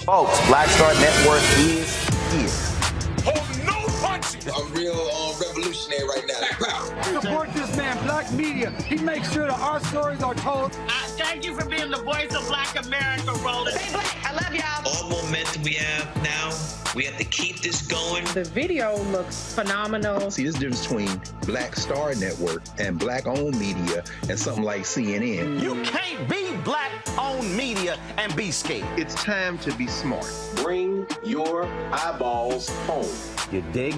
Folks, Black Star Network is here. Hold no punches. I'm real revolutionary right now. Support this man, Black media. He makes sure that our stories are told. Thank you for being the voice of Black America, Roland. Stay black. I love y'all. All momentum we have now, we have to keep this going. The video looks phenomenal. See, there's a difference between Black Star Network and Black-owned media and something like CNN. You can't be Black-owned media and be scared. It's time to be smart. Bring your eyeballs home. You dig?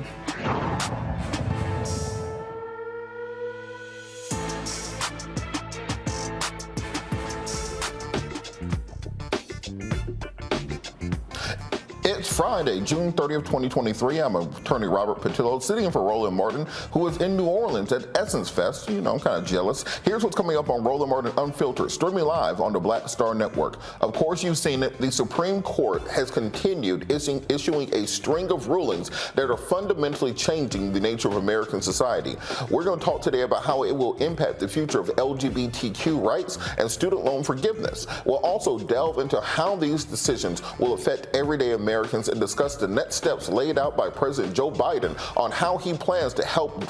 It's Friday, June 30th, 2023. I'm attorney Robert Patillo, sitting in for Roland Martin, who is in New Orleans at Essence Fest. You know, I'm kind of jealous. Here's what's coming up on Roland Martin Unfiltered, streaming live on the Black Star Network. Of course, you've seen it. The Supreme Court has continued issuing a string of rulings that are fundamentally changing the nature of American society. We're going to talk today about how it will impact the future of LGBTQ rights and student loan forgiveness. We'll also delve into how these decisions will affect everyday Americans and discuss the next steps laid out by President Joe Biden on how he plans to help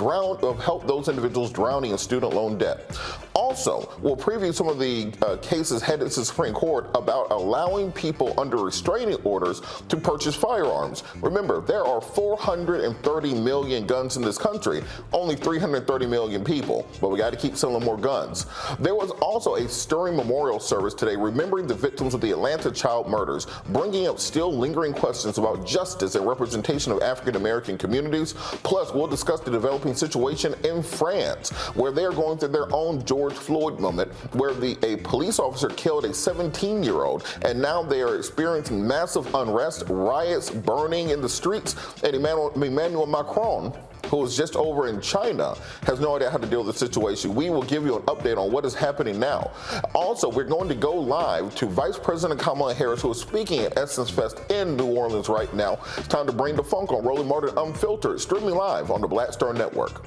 those individuals drowning in student loan debt. Also, we'll preview some of the cases headed to the Supreme Court about allowing people under restraining orders to purchase firearms. Remember, there are 430 million guns in this country, only 330 million people, but we got to keep selling more guns. There was also a stirring memorial service today remembering the victims of the Atlanta child murders, bringing up still lingering questions about justice and representation of African American communities. Plus, we'll discuss the developing situation in France, where they are going through their own George Floyd moment, where a police officer killed a 17-year-old, and now they are experiencing massive unrest, riots, burning in the streets, and Emmanuel Macron, who is just over in China, has no idea how to deal with the situation. We will give you an update on what is happening now. Also, we're going to go live to Vice President Kamala Harris, who is speaking at Essence Fest in New Orleans right now. It's time to bring the funk on Roland Martin Unfiltered, streaming live on the Black Star Network.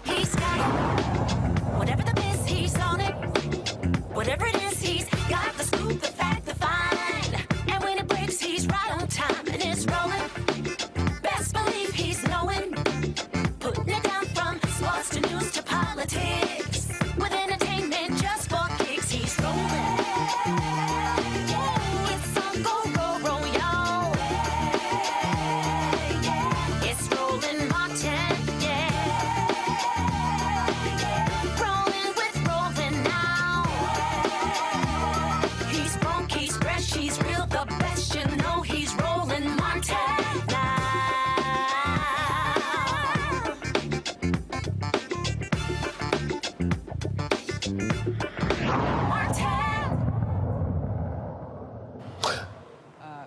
He's got it. Whatever the miss, he's on it. Whatever it is, he's got the scoop, the fact, the find. And when it breaks, he's right on time, and it's rolling. Best believe he's knowing. Putting it down from sports to news to politics. With entertainment just for kicks, he's rolling. It's on go, roll, y'all. It's Roland Martin, yeah. Rolling with Roland now. He's funk, he's fresh, he's real, the best, you know he's Roland Martin now.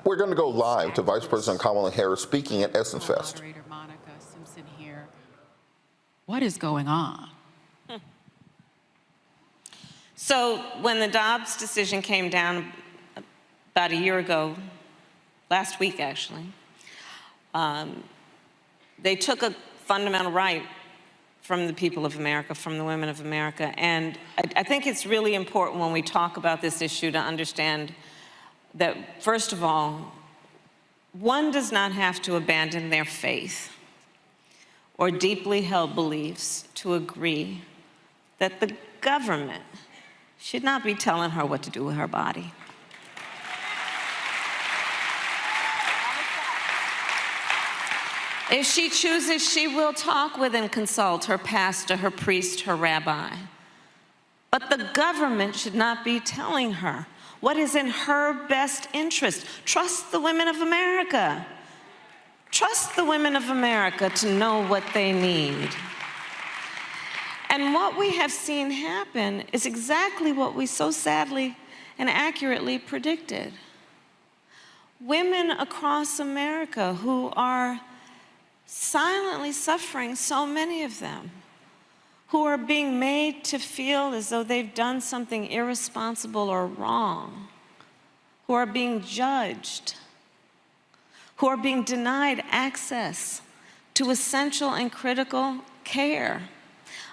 We're going to go live to Vice President Kamala Harris speaking at Essence Fest. Monica Simpson here. What is going on? So when the Dobbs decision came down about a year ago, last week actually, they took a fundamental right from the people of America, from the women of America. And I think it's really important when we talk about this issue to understand that, first of all, one does not have to abandon their faith or deeply held beliefs to agree that the government should not be telling her what to do with her body. If she chooses, she will talk with and consult her pastor, her priest, her rabbi. But the government should not be telling her what is in her best interest. Trust the women of America. Trust the women of America to know what they need. And what we have seen happen is exactly what we so sadly and accurately predicted. Women across America who are silently suffering, so many of them, who are being made to feel as though they've done something irresponsible or wrong, who are being judged, who are being denied access to essential and critical care.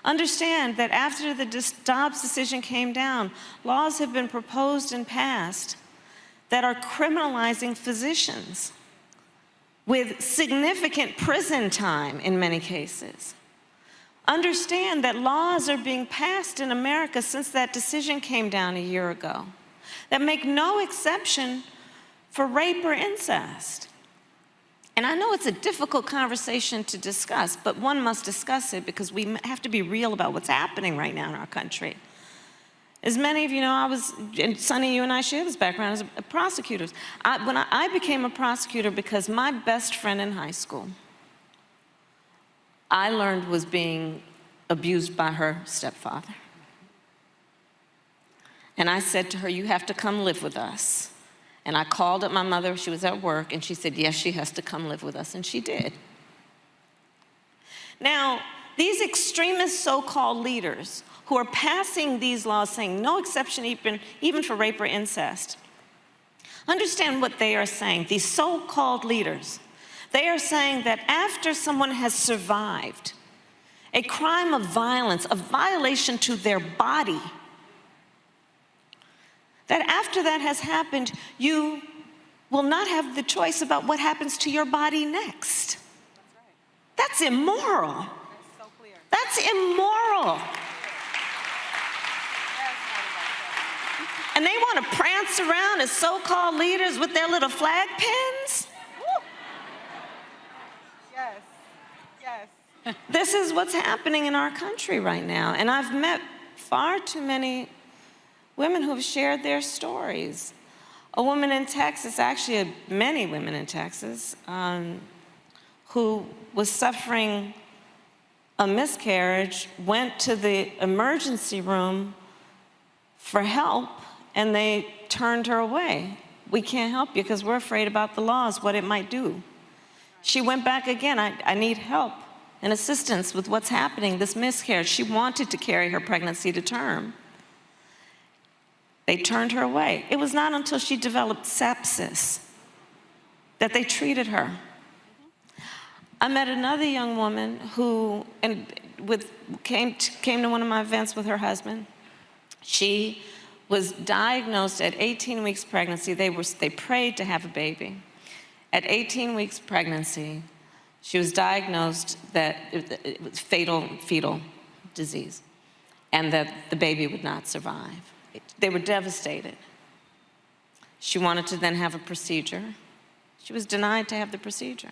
Understand that after the Dobbs decision came down, laws have been proposed and passed that are criminalizing physicians with significant prison time in many cases. Understand that laws are being passed in America since that decision came down a year ago that make no exception for rape or incest. And I know it's a difficult conversation to discuss, but one must discuss it because we have to be real about what's happening right now in our country. As many of you know, and Sonny, you and I share this background as prosecutors. When I became a prosecutor because my best friend in high school, I learned was being abused by her stepfather. And I said to her, you have to come live with us. And I called up my mother, she was at work, and she said, yes, she has to come live with us, and she did. Now, these extremist so-called leaders who are passing these laws saying no exception even for rape or incest, understand what they are saying, these so-called leaders. They are saying that after someone has survived a crime of violence, a violation to their body, that after that has happened, you will not have the choice about what happens to your body next. That's immoral. That's immoral. And they want to prance around as so-called leaders with their little flag pins? Yes, yes. This is what's happening in our country right now. And I've met far too many women who have shared their stories. A woman in Texas, actually many women in Texas, who was suffering a miscarriage, went to the emergency room for help, and they turned her away. We can't help you because we're afraid about the laws, what it might do. She went back again. I need help and assistance with what's happening, this miscarriage. She wanted to carry her pregnancy to term. They turned her away. It was not until she developed sepsis that they treated her. I met another young woman who came to one of my events with her husband. She was diagnosed at 18 weeks pregnancy. They prayed to have a baby. At 18 weeks pregnancy, she was diagnosed that it was fetal disease and that the baby would not survive. They were devastated. She wanted to then have a procedure. She was denied to have the procedure.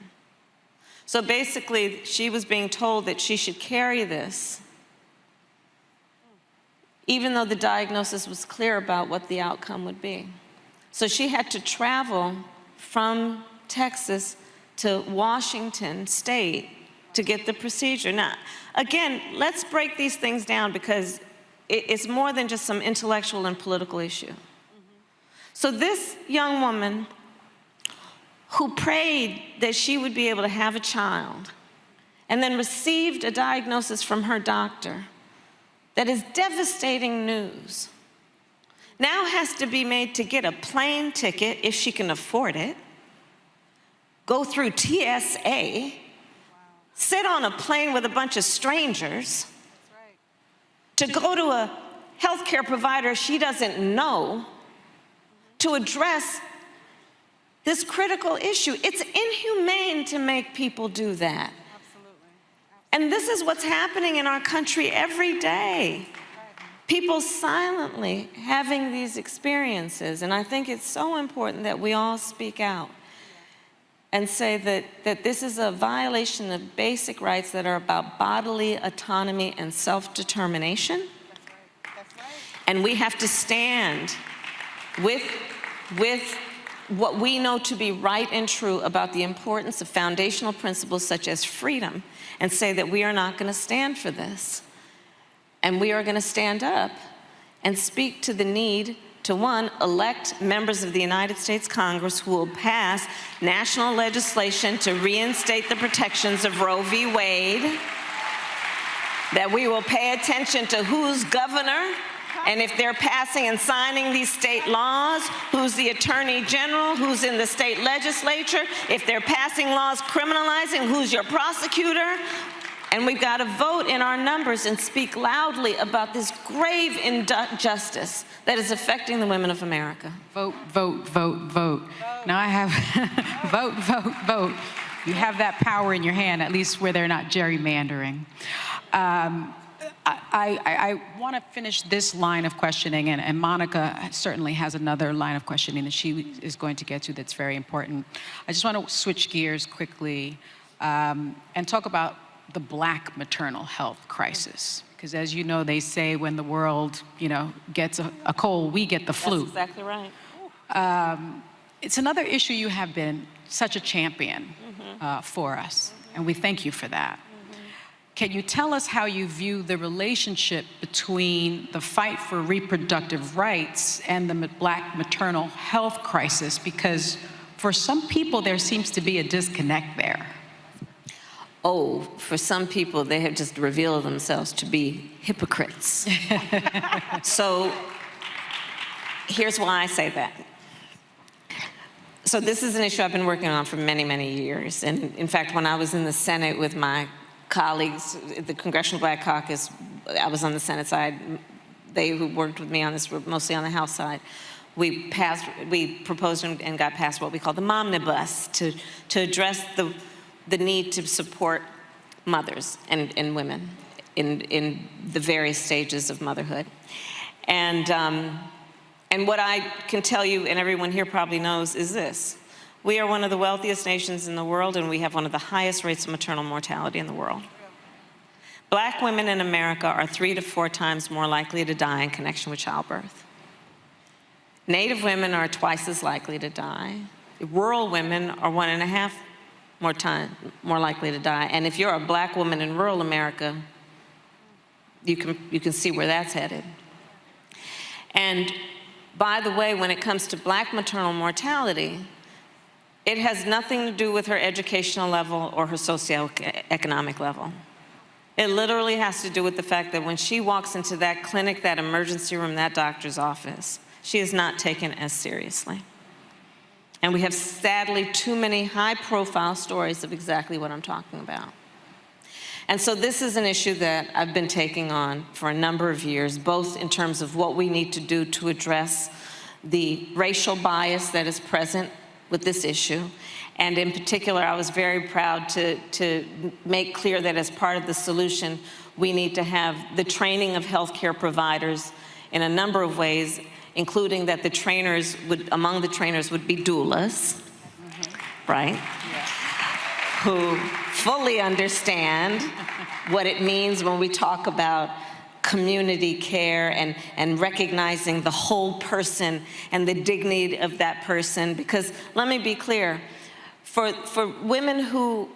So basically, she was being told that she should carry this, even though the diagnosis was clear about what the outcome would be. So she had to travel from Texas to Washington State to get the procedure. Now, again, let's break these things down because it's more than just some intellectual and political issue. So this young woman who prayed that she would be able to have a child and then received a diagnosis from her doctor that is devastating news, now has to be made to get a plane ticket if she can afford it, go through TSA, sit on a plane with a bunch of strangers, to go to a healthcare provider she doesn't know to address this critical issue. It's inhumane to make people do that. Absolutely. And this is what's happening in our country every day. People silently having these experiences. And I think it's so important that we all speak out and say that this is a violation of basic rights that are about bodily autonomy and self-determination. That's right. And we have to stand with what we know to be right and true about the importance of foundational principles such as freedom, and say that we are not going to stand for this. And we are going to stand up and speak to the need to, one, elect members of the United States Congress who will pass national legislation to reinstate the protections of Roe v. Wade, that we will pay attention to who's governor, and if they're passing and signing these state laws, who's the attorney general, who's in the state legislature, if they're passing laws criminalizing, who's your prosecutor, And we've got to vote in our numbers and speak loudly about this grave injustice that is affecting the women of America. Vote, vote, vote, vote. Now I have vote, vote, vote. You have that power in your hand, at least where they're not gerrymandering. I want to finish this line of questioning, and Monica certainly has another line of questioning that she is going to get to that's very important. I just want to switch gears quickly and talk about the Black maternal health crisis. Because as you know, they say when the world, gets a cold, we get the flu. That's exactly right. It's another issue you have been such a champion for us, and we thank you for that. Can you tell us how you view the relationship between the fight for reproductive rights and the Black maternal health crisis? Because for some people, there seems to be a disconnect there. Oh, for some people, they have just revealed themselves to be hypocrites. So here's why I say that. So this is an issue I've been working on for many, many years. And in fact, when I was in the Senate with my colleagues, the Congressional Black Caucus, I was on the Senate side. They who worked with me on this were mostly on the House side. We proposed and got passed what we call the Momnibus to address the need to support mothers and women in the various stages of motherhood. And what I can tell you, and everyone here probably knows, is this. We are one of the wealthiest nations in the world, and we have one of the highest rates of maternal mortality in the world. Black women in America are 3 to 4 times more likely to die in connection with childbirth. Native women are twice as likely to die. Rural women are 1.5 more likely to die. And if you're a Black woman in rural America, you can see where that's headed. And by the way, when it comes to Black maternal mortality, it has nothing to do with her educational level or her socioeconomic level. It literally has to do with the fact that when she walks into that clinic, that emergency room, that doctor's office, she is not taken as seriously. And we have, sadly, too many high-profile stories of exactly what I'm talking about. And so this is an issue that I've been taking on for a number of years, both in terms of what we need to do to address the racial bias that is present with this issue. And in particular, I was very proud to make clear that as part of the solution, we need to have the training of healthcare providers in a number of ways, including that the trainers among the trainers would be doulas, right? Yeah. Who fully understand what it means when we talk about community care and recognizing the whole person and the dignity of that person. Because let me be clear, for women who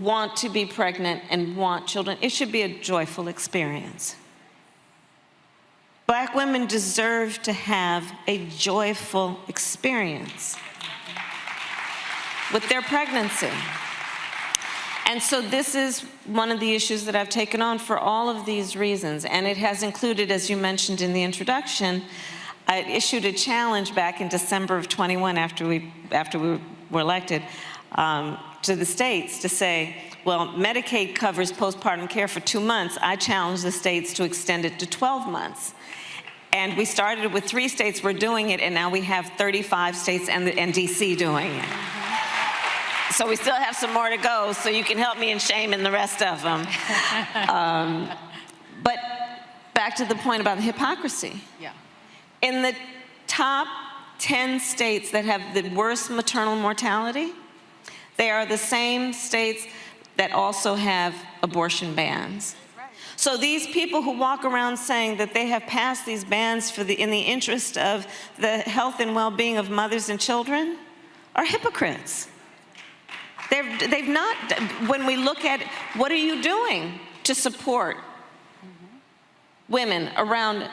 want to be pregnant and want children, it should be a joyful experience. Black women deserve to have a joyful experience with their pregnancy. And so this is one of the issues that I've taken on for all of these reasons. And it has included, as you mentioned in the introduction, I issued a challenge back in December of 21 after we were elected to the states to say, well, Medicaid covers postpartum care for 2 months. I challenged the states to extend it to 12 months. And we started with 3 states were doing it, and now we have 35 states and DC doing it. So we still have some more to go, so you can help me in shaming the rest of them. But back to the point about the hypocrisy. Yeah. In the top 10 states that have the worst maternal mortality, they are the same states that also have abortion bans. So these people who walk around saying that they have passed these bans in the interest of the health and well-being of mothers and children are hypocrites. They've not, when we look at what are you doing to support women around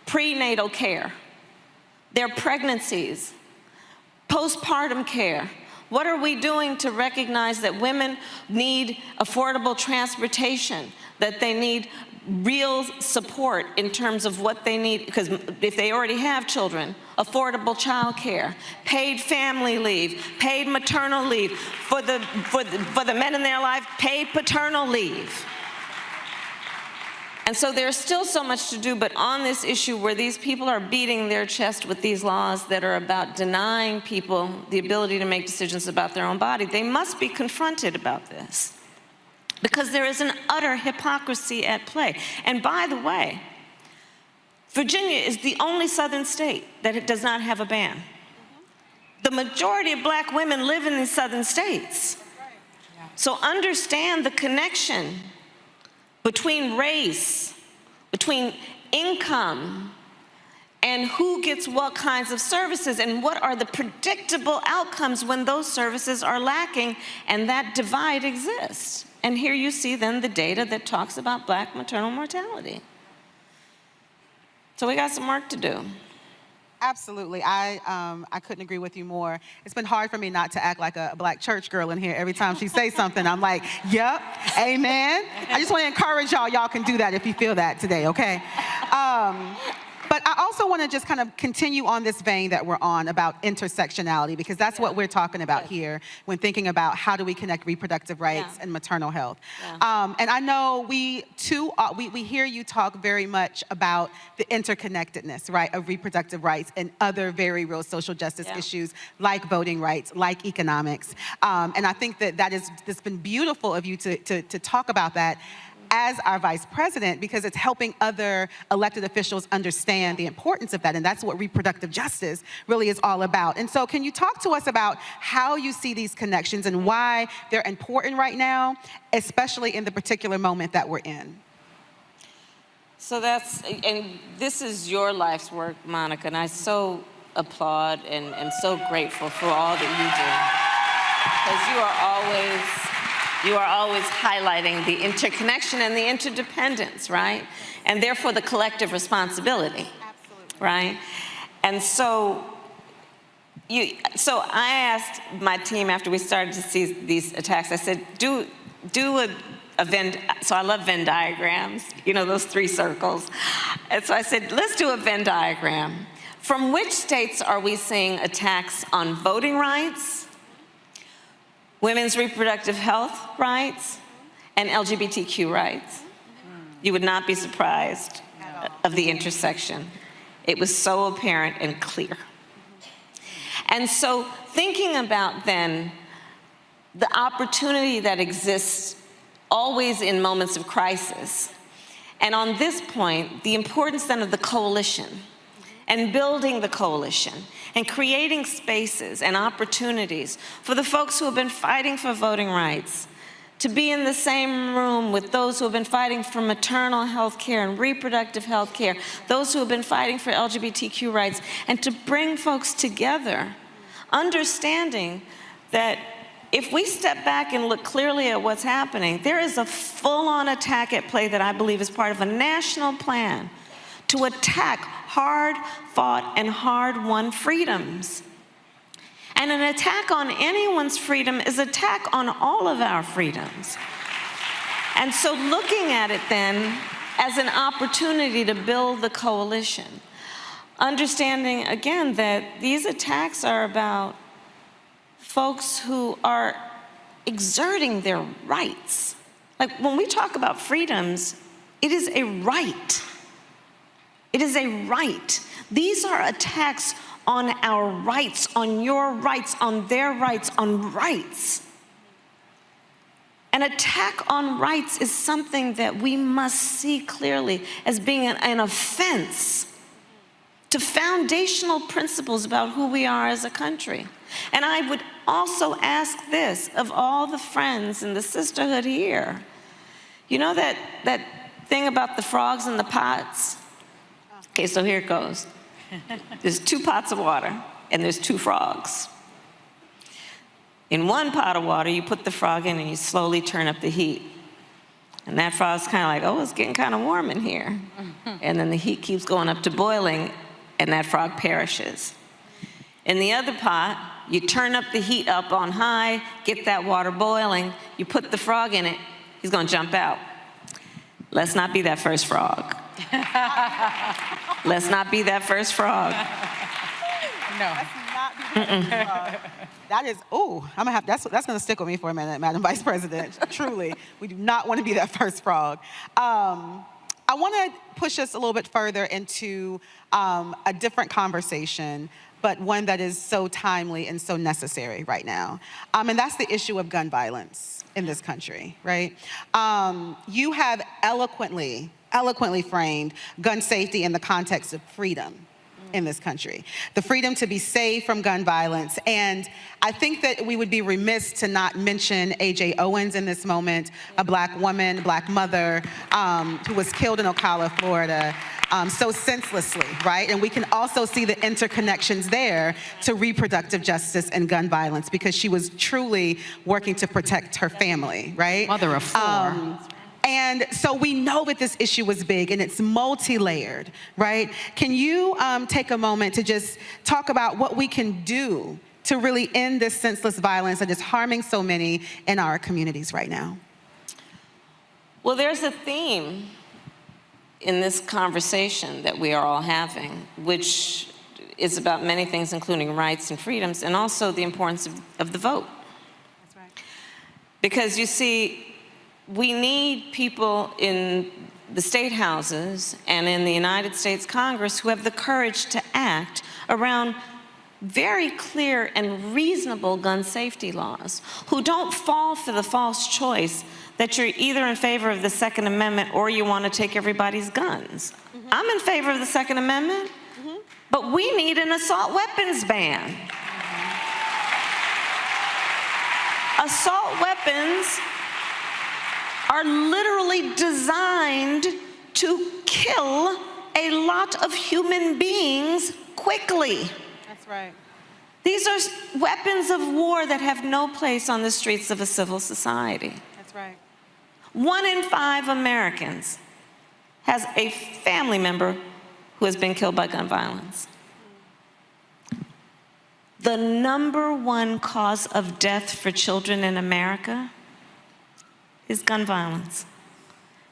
prenatal care, their pregnancies, postpartum care, what are we doing to recognize that women need affordable transportation, that they need real support in terms of what they need, because if they already have children, affordable child care, paid family leave, paid maternal leave, for the men in their life, paid paternal leave. And so there's still so much to do, but on this issue where these people are beating their chest with these laws that are about denying people the ability to make decisions about their own body, they must be confronted about this. Because there is an utter hypocrisy at play. And by the way, Virginia is the only southern state that it does not have a ban. The majority of black women live in these southern states. So understand the connection between race, between income, and who gets what kinds of services, and what are the predictable outcomes when those services are lacking, and that divide exists. And here you see then the data that talks about black maternal mortality. So we got some work to do. Absolutely. I couldn't agree with you more. It's been hard for me not to act like a black church girl in here. Every time she says something, I'm like, yep, amen. I just want to encourage y'all. Y'all can do that if you feel that today, okay? But I also want to just kind of continue on this vein that we're on about intersectionality, because that's what we're talking about here when thinking about how do we connect reproductive rights and maternal health. And I know we hear you talk very much about the interconnectedness, right, of reproductive rights and other very real social justice issues like voting rights, like economics. And I think that it's been beautiful of you to talk about that as our vice president, because it's helping other elected officials understand the importance of that, and that's what reproductive justice really is all about. And so can you talk to us about how you see these connections and why they're important right now, especially in the particular moment that we're in? So and this is your life's work, Monica, and I so applaud and so grateful for all that you do, because you are always highlighting the interconnection and the interdependence, right? And therefore the collective responsibility, right? And so I asked my team after we started to see these attacks, I said, do a Venn, so I love Venn diagrams, you know, those 3 circles. And so I said, let's do a Venn diagram. From which states are we seeing attacks on voting rights, women's reproductive health rights, and LGBTQ rights? You would not be surprised of the intersection. It was so apparent and clear. And so thinking about then the opportunity that exists always in moments of crisis, and on this point, the importance then of the coalition, and building the coalition, and creating spaces and opportunities for the folks who have been fighting for voting rights to be in the same room with those who have been fighting for maternal health care and reproductive health care, those who have been fighting for LGBTQ rights, and to bring folks together, understanding that if we step back and look clearly at what's happening, there is a full-on attack at play that I believe is part of a national plan to attack hard-fought and hard-won freedoms. And an attack on anyone's freedom is an attack on all of our freedoms. And so looking at it then as an opportunity to build the coalition, understanding again that these attacks are about folks who are exerting their rights. Like when we talk about freedoms, it is a right. It is a right. These are attacks on our rights, on your rights, on their rights, on rights. An attack on rights is something that we must see clearly as being an offense to foundational principles about who we are as a country. And I would also ask this of all the friends in the sisterhood here. You know that thing about the frogs in the pots? Okay, so here it goes. There's 2 pots of water, and there's 2 frogs. In one pot of water, you put the frog in and you slowly turn up the heat. And that frog's kind of like, oh, it's getting kind of warm in here. And then the heat keeps going up to boiling, and that frog perishes. In the other pot, you turn up the heat up on high, get that water boiling, you put the frog in it, he's gonna jump out. Let's not be that first frog. Let's not be that first frog. No. Let's not be that first frog. That is, ooh, I'm gonna have, that's gonna stick with me for a minute, Madam Vice President. Truly, we do not want to be that first frog. I want to push us a little bit further into a different conversation, but one that is so timely and so necessary right now. And that's the issue of gun violence in this country, right? You have eloquently framed gun safety in the context of freedom in this country. The freedom to be safe from gun violence. And I think that we would be remiss to not mention A.J. Owens in this moment, a black woman, black mother, who was killed in Ocala, Florida, so senselessly, right? And we can also see the interconnections there to reproductive justice and gun violence, because she was truly working to protect her family, right? Mother of four. And so we know that this issue was big and it's multi-layered, right? Can you take a moment to just talk about what we can do to really end this senseless violence that is harming so many in our communities right now? Well, there's a theme in this conversation that we are all having, which is about many things, including rights and freedoms, and also the importance of the vote. That's right. Because you see, we need people in the state houses and in the United States Congress who have the courage to act around very clear and reasonable gun safety laws, who don't fall for the false choice that you're either in favor of the Second Amendment or you want to take everybody's guns. I'm in favor of the Second Amendment, but we need an assault weapons ban. Assault weapons are literally designed to kill a lot of human beings quickly. That's right. These are weapons of war that have no place on the streets of a civil society. That's right. 1 in 5 Americans has a family member who has been killed by gun violence. The #1 cause of death for children in America is gun violence,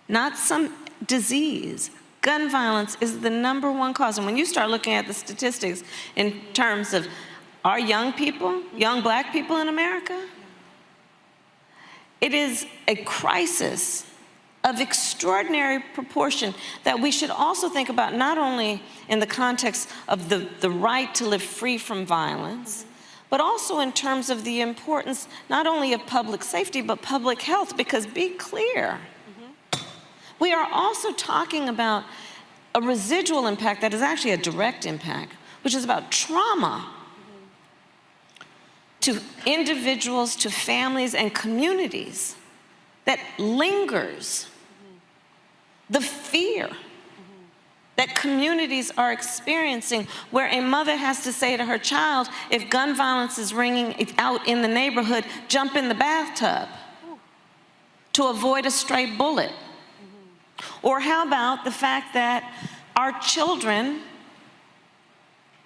not some disease. Gun violence is the #1 cause. And when you start looking at the statistics in terms of our young people, young black people in America, it is a crisis of extraordinary proportion that we should also think about, not only in the context of the right to live free from violence, but also in terms of the importance not only of public safety, but public health, because be clear, we are also talking about a residual impact that is actually a direct impact, which is about trauma to individuals, to families and communities that lingers. The fear that communities are experiencing, where a mother has to say to her child, if gun violence is ringing out in the neighborhood, jump in the bathtub to avoid a stray bullet. Or how about the fact that our children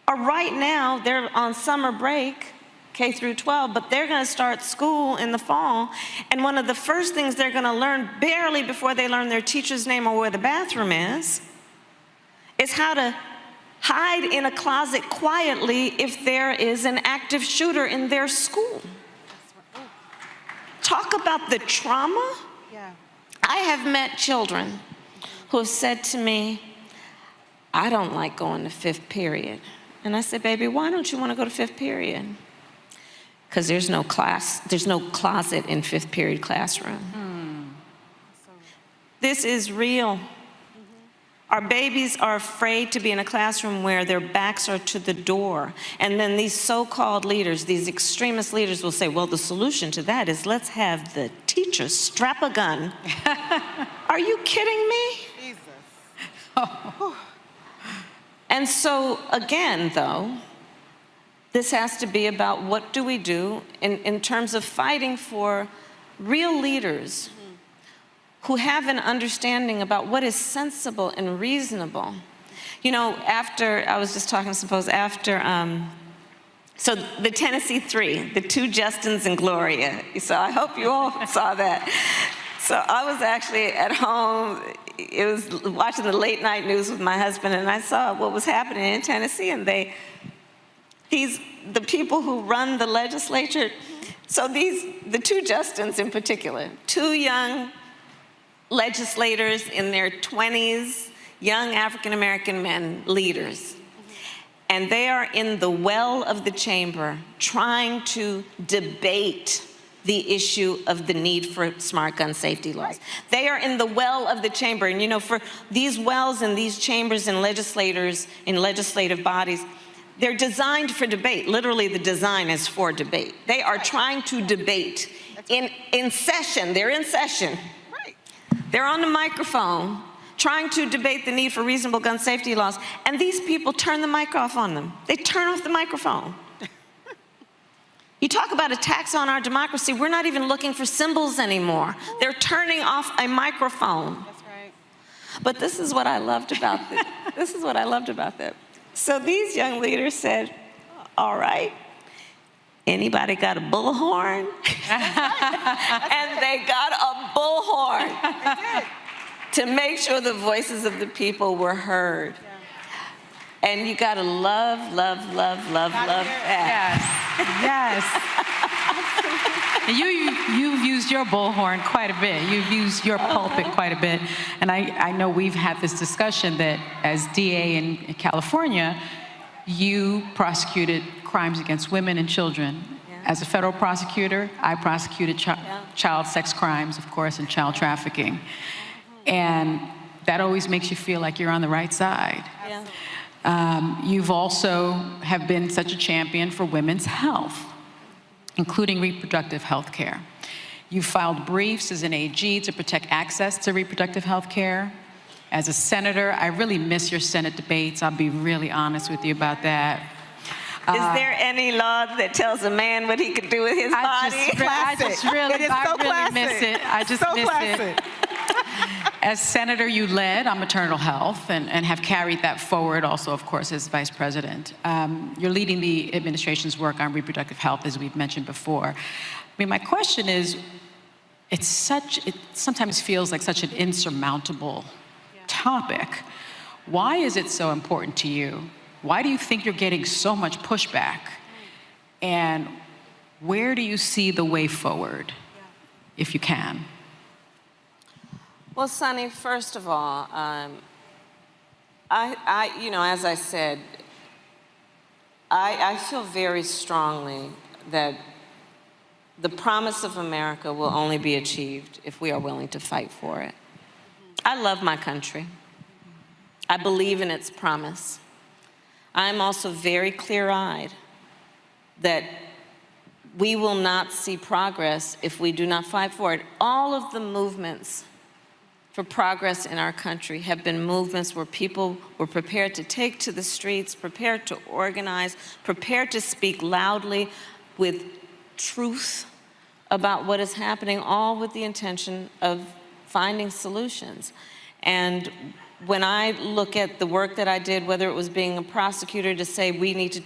are right now, they're on summer break, K through 12, but they're gonna start school in the fall, and one of the first things they're gonna learn, barely before they learn their teacher's name or where the bathroom is how to hide in a closet quietly if there is an active shooter in their school. Talk about the trauma. Yeah. I have met children who have said to me, I don't like going to 5th period. And I said, baby, why don't you want to go to 5th period? Because there's no class, there's no closet in 5th period classroom. This is real. Our babies are afraid to be in a classroom where their backs are to the door. And then these so-called leaders, these extremist leaders will say, well, the solution to that is let's have the teachers strap a gun. Are you kidding me? Jesus. And so, again, though, this has to be about what do we do in terms of fighting for real leaders who have an understanding about what is sensible and reasonable. You know, after, I was just talking to some folks, after, so the Tennessee 3, the 2 Justins and Gloria. So I hope you all saw that. So I was actually at home, it was watching the late night news with my husband, and I saw what was happening in Tennessee, and the people who run the legislature, so the 2 Justins in particular, 2 young legislators in their 20s, young African-American men, leaders. And they are in the well of the chamber trying to debate the issue of the need for smart gun safety laws. They are in the well of the chamber. And you know, for these wells and these chambers and legislators in legislative bodies, they're designed for debate. Literally, the design is for debate. They are trying to debate in session. They're in session. They're on the microphone trying to debate the need for reasonable gun safety laws, and these people turn the mic off on them. They turn off the microphone. You talk about attacks on our democracy, we're not even looking for symbols anymore. They're turning off a microphone. That's right. But this is what I loved about this. This is what I loved about that. So these young leaders said, all right, anybody got a bullhorn? And they got a bullhorn to make sure the voices of the people were heard. Yeah. And you gotta love, love, love, love, love that. Yes, yes. You've used your bullhorn quite a bit. You've used your pulpit quite a bit. And I know we've had this discussion that as DA in California, you prosecuted crimes against women and children. As a federal prosecutor, I prosecuted child sex crimes, of course, and child trafficking. And that always makes you feel like you're on the right side. Yeah. You've also have been such a champion for women's health, including reproductive health care. You filed briefs as an AG to protect access to reproductive health care. As a senator, I really miss your Senate debates. I'll be really honest with you about that. Is there any law that tells a man what he can do with his body? I just really miss it. I just miss it. As senator, you led on maternal health and have carried that forward also, of course, as vice president. You're leading the administration's work on reproductive health, as we've mentioned before. I mean, my question is, it sometimes feels like such an insurmountable topic. Why is it so important to you? Why do you think you're getting so much pushback? And where do you see the way forward, if you can? Well, Sonny, first of all, you know, as I said, I feel very strongly that the promise of America will only be achieved if we are willing to fight for it. I love my country. I believe in its promise. I'm also very clear-eyed that we will not see progress if we do not fight for it. All of the movements for progress in our country have been movements where people were prepared to take to the streets, prepared to organize, prepared to speak loudly with truth about what is happening, all with the intention of finding solutions. And when I look at the work that I did, whether it was being a prosecutor to say we need to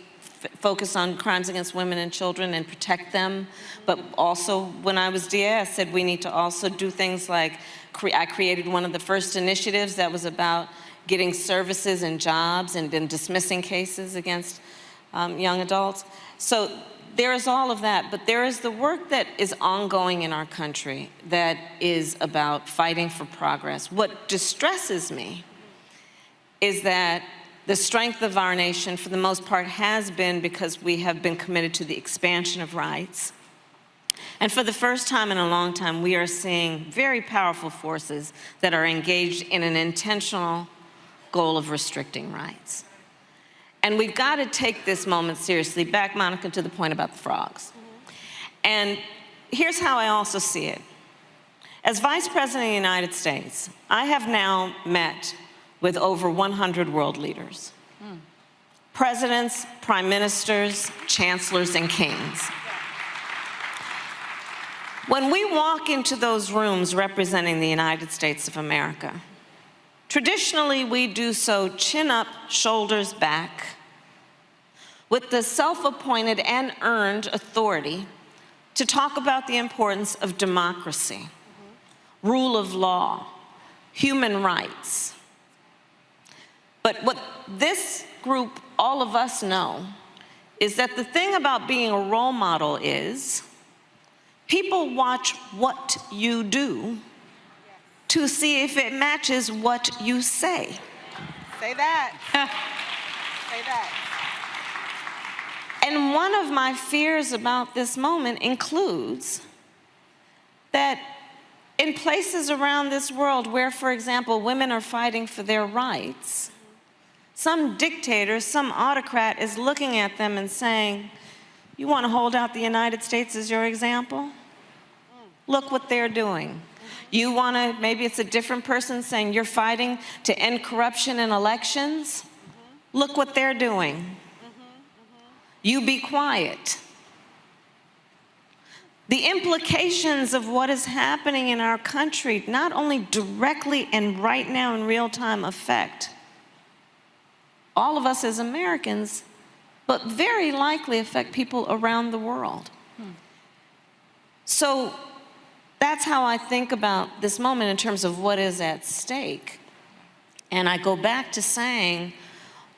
focus on crimes against women and children and protect them, but also when I was DA, I said we need to also do things like, I created one of the first initiatives that was about getting services and jobs and then dismissing cases against young adults. So there is all of that, but there is the work that is ongoing in our country that is about fighting for progress. What distresses me is that the strength of our nation, for the most part, has been because we have been committed to the expansion of rights. And for the first time in a long time, we are seeing very powerful forces that are engaged in an intentional goal of restricting rights. And we've got to take this moment seriously. Back, Monica, to the point about the frogs. And here's how I also see it. As Vice President of the United States, I have now met with over 100 world leaders. Presidents, prime ministers, chancellors, and kings. When we walk into those rooms representing the United States of America, traditionally we do so chin up, shoulders back, with the self-appointed and earned authority to talk about the importance of democracy, rule of law, human rights. But what this group, all of us know, is that the thing about being a role model is people watch what you do to see if it matches what you say. Say that. Say that. And one of my fears about this moment includes that in places around this world where, for example, women are fighting for their rights, some dictator, some autocrat is looking at them and saying, you want to hold out the United States as your example? Look what they're doing. You want to, maybe it's a different person saying you're fighting to end corruption in elections? Look what they're doing. You be quiet. The implications of what is happening in our country not only directly and right now in real time affect all of us as Americans, but very likely affect people around the world. So that's how I think about this moment in terms of what is at stake. And I go back to saying,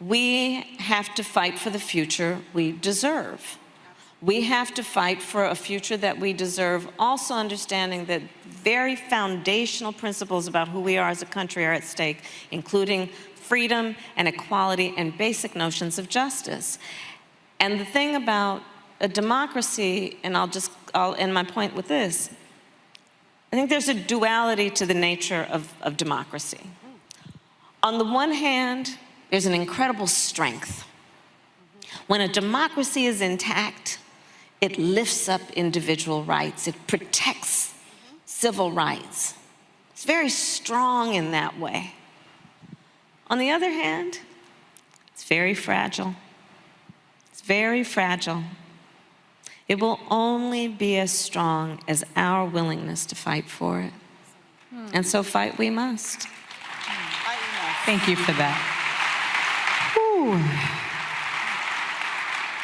we have to fight for the future we deserve. We have to fight for a future that we deserve, also understanding that very foundational principles about who we are as a country are at stake, including freedom and equality and basic notions of justice. And the thing about a democracy, and I'll end my point with this, I think there's a duality to the nature of democracy. On the one hand, there's an incredible strength. When a democracy is intact, it lifts up individual rights. It protects civil rights. It's very strong in that way. On the other hand, it's very fragile. It's very fragile. It will only be as strong as our willingness to fight for it. And so fight we must. Thank you for that. Whew.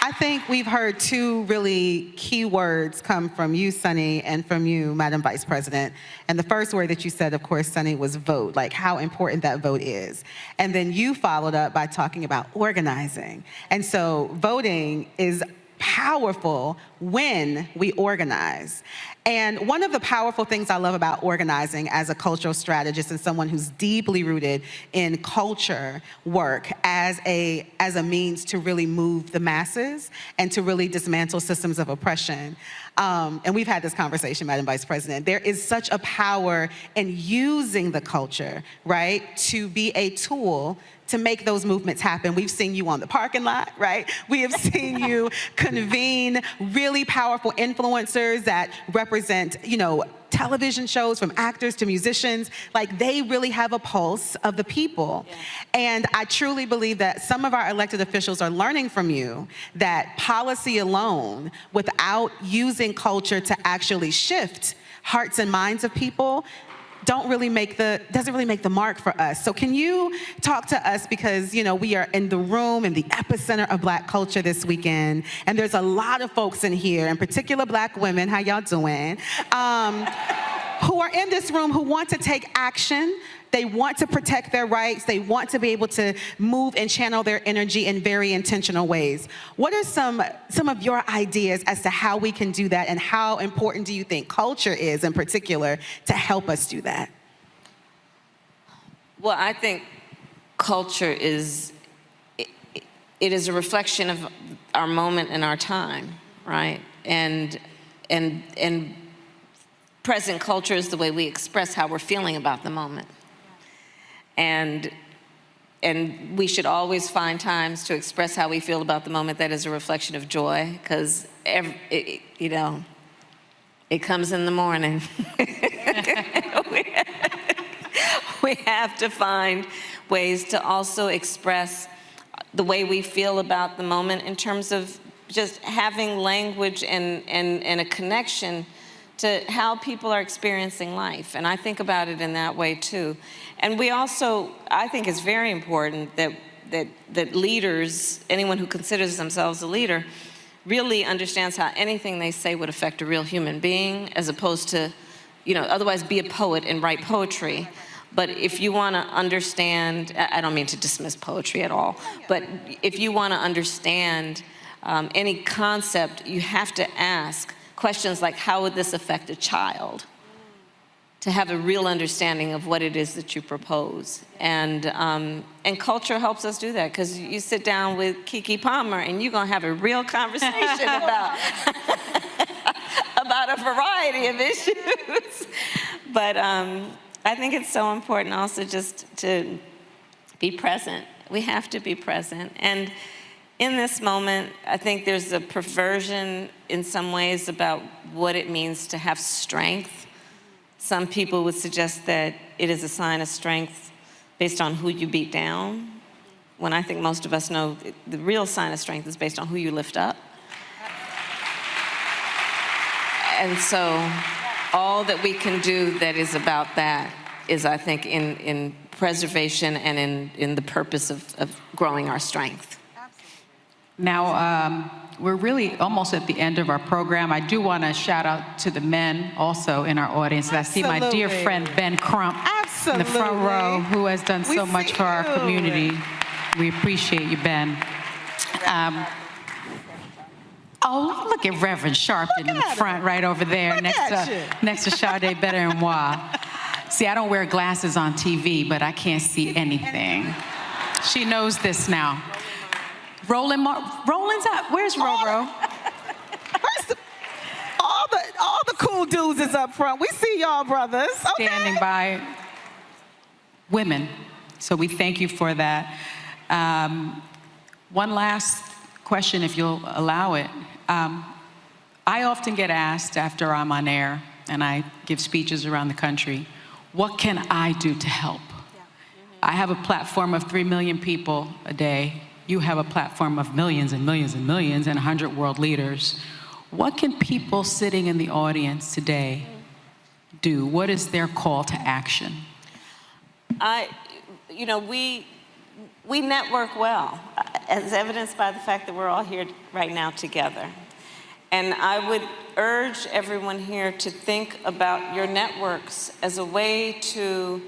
I think we've heard two really key words come from you, Sunny, and from you, Madam Vice President. And the first word that you said, of course, Sunny, was vote, like how important that vote is. And then you followed up by talking about organizing. And so voting is powerful when we organize. And one of the powerful things I love about organizing as a cultural strategist and someone who's deeply rooted in culture work as a means to really move the masses and to really dismantle systems of oppression. And we've had this conversation, Madam Vice President. There is such a power in using the culture, right, to be a tool to make those movements happen. We've seen you on the parking lot, right? We have seen you convene really powerful influencers that represent, television shows, from actors to musicians. Like, they really have a pulse of the people. Yeah. And I truly believe that some of our elected officials are learning from you that policy alone, without using culture to actually shift hearts and minds of people, doesn't really make the mark for us. So can you talk to us, because we are in the room, in the epicenter of Black culture this weekend, and there's a lot of folks in here, in particular Black women, how y'all doing, who are in this room who want to take action. They want to protect their rights. They want to be able to move and channel their energy in very intentional ways. What are some of your ideas as to how we can do that, and how important do you think culture is in particular to help us do that? Well, I think culture is a reflection of our moment and our time, right? And present culture is the way we express how we're feeling about the moment. And we should always find times to express how we feel about the moment that is a reflection of joy, because it comes in the morning. We have to find ways to also express the way we feel about the moment in terms of just having language and a connection to how people are experiencing life. And I think about it in that way too. And we also, I think it's very important that leaders, anyone who considers themselves a leader, really understands how anything they say would affect a real human being, as opposed to, otherwise be a poet and write poetry. But if you want to understand, I don't mean to dismiss poetry at all, but if you want to understand any concept, you have to ask questions like, how would this affect a child? to have a real understanding of what it is that you propose. And culture helps us do that, because you sit down with Keke Palmer and you're gonna have a real conversation about, about a variety of issues. But I think it's so important also just to be present. We have to be present. And in this moment, I think there's a perversion in some ways about what it means to have strength. Some people would suggest that it is a sign of strength based on who you beat down, when I think most of us know the real sign of strength is based on who you lift up. And so all that we can do that is about that is, I think, in preservation and in the purpose of growing our strength. Now, we're really almost at the end of our program. I do want to shout out to the men also in our audience. Absolutely. I see my dear friend Ben Crump in the front row, who has done so much for our community. We appreciate you, Ben. Oh, look at Reverend Sharpton in the front right over there next to Sade Better-en-Moi. See, I don't wear glasses on TV, but I can't see anything. She knows this now. Roland's up. Where's Roro? All the cool dudes is up front. We see y'all, brothers. Okay. Standing by women. So we thank you for that. One last question, if you'll allow it. I often get asked after I'm on air and I give speeches around the country, what can I do to help? I have a platform of 3 million people a day. You have a platform of millions and millions and millions and 100 world leaders. What can people sitting in the audience today do? What is their call to action? We network well, as evidenced by the fact that we're all here right now together. And I would urge everyone here to think about your networks as a way to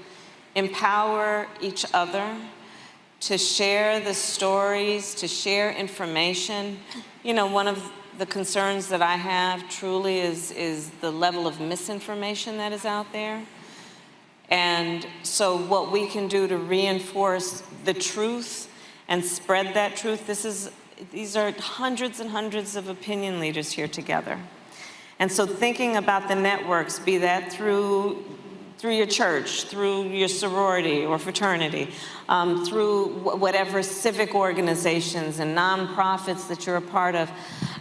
empower each other, to share the stories, to share information. You know, one of the concerns that I have truly is the level of misinformation that is out there. And so what we can do to reinforce the truth and spread that truth, these are hundreds and hundreds of opinion leaders here together. And so thinking about the networks, be that through your church, through your sorority or fraternity, through whatever civic organizations and nonprofits that you're a part of,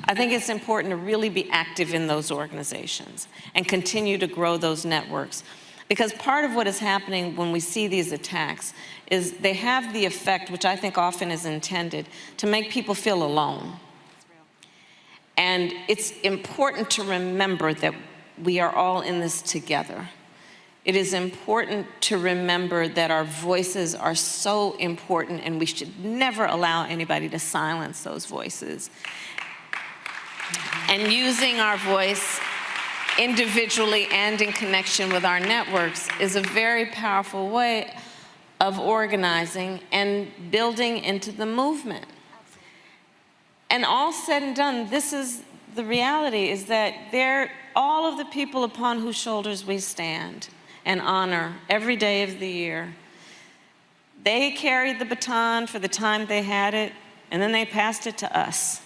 I think it's important to really be active in those organizations and continue to grow those networks. Because part of what is happening when we see these attacks is they have the effect, which I think often is intended, to make people feel alone. And it's important to remember that we are all in this together. It is important to remember that our voices are so important and we should never allow anybody to silence those voices. And using our voice individually and in connection with our networks is a very powerful way of organizing and building into the movement. And all said and done, this is the reality, is that all of the people upon whose shoulders we stand and honor every day of the year, they carried the baton for the time they had it, and then they passed it to us.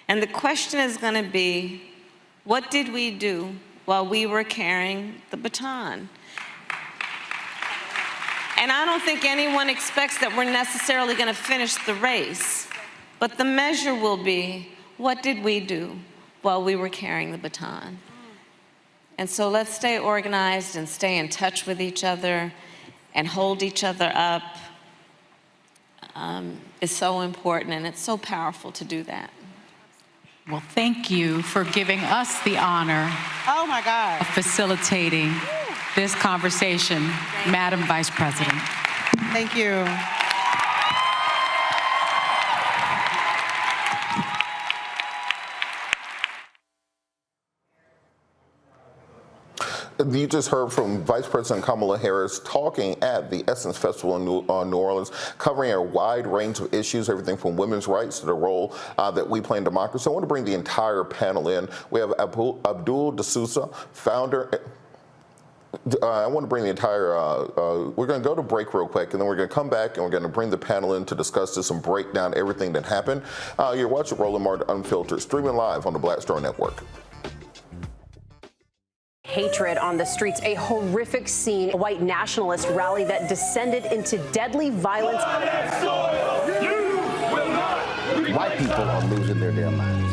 And the question is going to be, what did we do while we were carrying the baton? And I don't think anyone expects that we're necessarily going to finish the race, but the measure will be, what did we do while we were carrying the baton? And so let's stay organized and stay in touch with each other and hold each other up. It's so important, and it's so powerful to do that. Well, thank you for giving us the honor of facilitating this conversation, Madam Vice President. Thank you. You just heard from Vice President Kamala Harris talking at the Essence Festival in New Orleans, covering a wide range of issues, everything from women's rights to the role that we play in democracy. I want to bring the entire panel in. We have Abdul D'Souza, founder. I want to bring the entire, we're going to go to break real quick, and then we're going to come back and we're going to bring the panel in to discuss this and break down everything that happened. You're watching Roland Martin Unfiltered, streaming live on the Black Star Network. Hatred on the streets, a horrific scene, a white nationalist rally that descended into deadly violence. White people are losing their damn minds.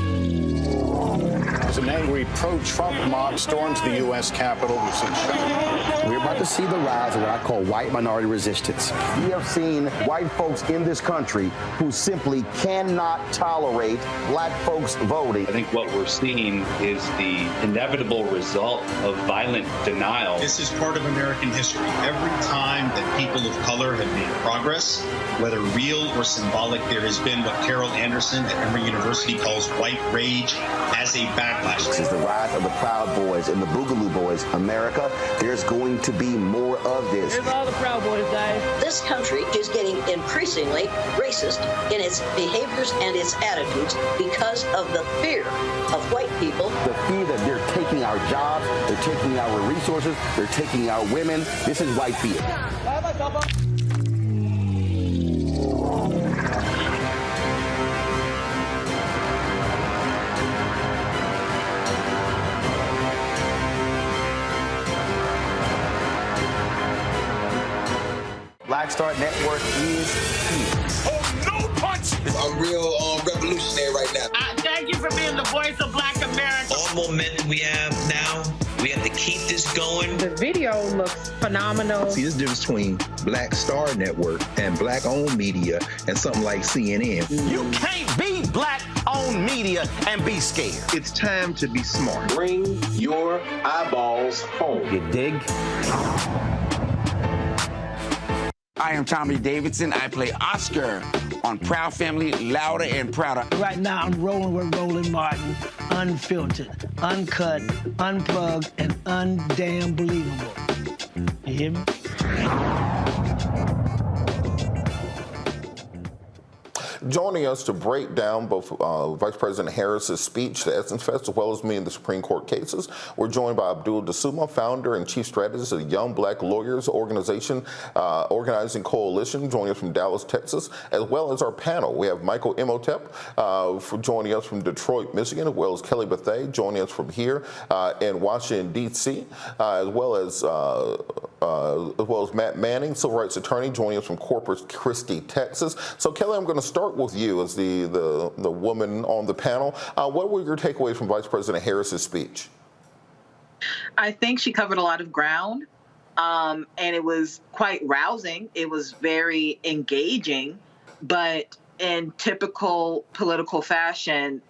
As an angry pro-Trump mob storms the U.S. Capitol, we've seen shooting. We're about to see the rise of what I call white minority resistance. We have seen white folks in this country who simply cannot tolerate black folks voting. I think what we're seeing is the inevitable result of violent denial. This is part of American history. Every time that people of color have made progress, whether real or symbolic, there has been what Carol Anderson at Emory University calls white rage as a backlash. This is the rise of the Proud Boys and the Boogaloo Boys. America, there's going to be more of this. Here's all the Proud Boys, guys. This country is getting increasingly racist in its behaviors and its attitudes because of the fear of white people. The fear that they're taking our jobs, they're taking our resources, they're taking our women. This is white fear. Black Star Network is here. Oh, no punch! I'm real revolutionary right now. Thank you for being the voice of Black America. All momentum we have now, we have to keep this going. The video looks phenomenal. See, this difference between Black Star Network and black-owned media and something like CNN. You can't be black-owned media and be scared. It's time to be smart. Bring your eyeballs home. You dig? I am Tommy Davidson. I play Oscar on Proud Family, Louder and Prouder. Right now, I'm rolling with Roland Martin, unfiltered, uncut, unplugged, and undamn believable. You hear me? Joining us to break down both Vice President Harris's speech to Essence Fest, as well as me in the Supreme Court cases, we're joined by Abdul Dasuma, founder and chief strategist of the Young Black Lawyers Organization, Organizing Coalition, joining us from Dallas, Texas, as well as our panel. We have Michael Imhotep for joining us from Detroit, Michigan, as well as Kelly Bethea joining us from here in Washington, D.C., as well as Matt Manning, civil rights attorney, joining us from Corpus Christi, Texas. So, Kelly, I'm going to start with you as the woman on the panel. What were your takeaways from Vice President Harris's speech? I think she covered a lot of ground, and it was quite rousing. It was very engaging, but in typical political fashion,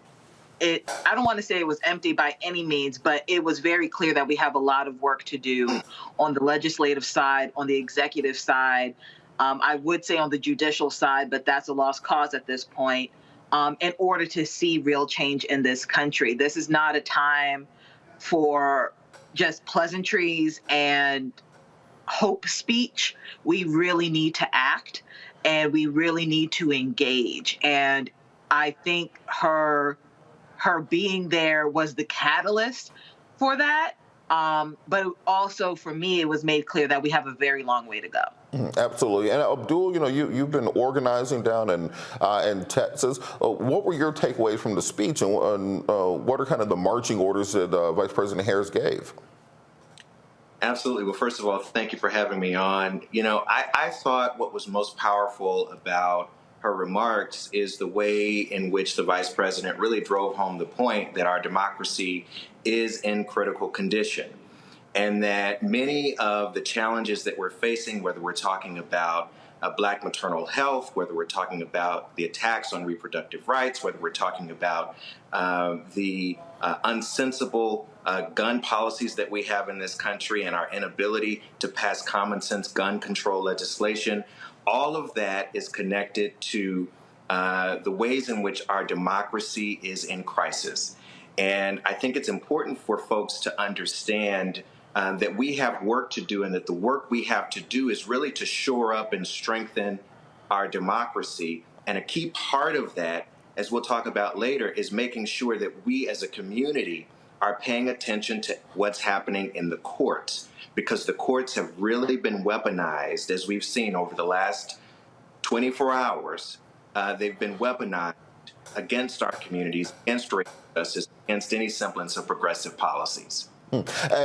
I don't want to say it was empty by any means, but it was very clear that we have a lot of work to do on the legislative side, on the executive side. I would say on the judicial side, but that's a lost cause at this point, in order to see real change in this country. This is not a time for just pleasantries and hope speech. We really need to act, and we really need to engage. And I think her being there was the catalyst for that. But also for me, it was made clear that we have a very long way to go. Absolutely. And Abdul, you've been organizing down in Texas. What were your takeaways from the speech, and what are kind of the marching orders that Vice President Harris gave? Absolutely. Well, first of all, thank you for having me on. I thought what was most powerful about her remarks is the way in which the Vice President really drove home the point that our democracy is in critical condition, and that many of the challenges that we're facing, whether we're talking about Black maternal health, whether we're talking about the attacks on reproductive rights, whether we're talking about the unsensible gun policies that we have in this country and our inability to pass common sense gun control legislation, all of that is connected to the ways in which our democracy is in crisis. And I think it's important for folks to understand that we have work to do, and that the work we have to do is really to shore up and strengthen our democracy. And a key part of that, as we'll talk about later, is making sure that we as a community are paying attention to what's happening in the courts, because the courts have really been weaponized, as we've seen over the last 24 hours. They've been weaponized against our communities, against racial justice, against any semblance of progressive policies.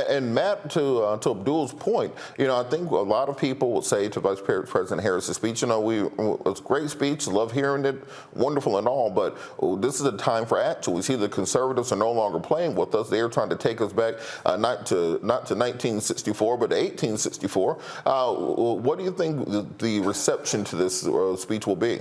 And Matt, to Abdul's point, I think a lot of people will say to Vice President Harris's speech, it's a great speech, love hearing it, wonderful and all, but this is a time for action. We see the conservatives are no longer playing with us. They're trying to take us back not to 1964, but to 1864. What do you think the reception to this speech will be?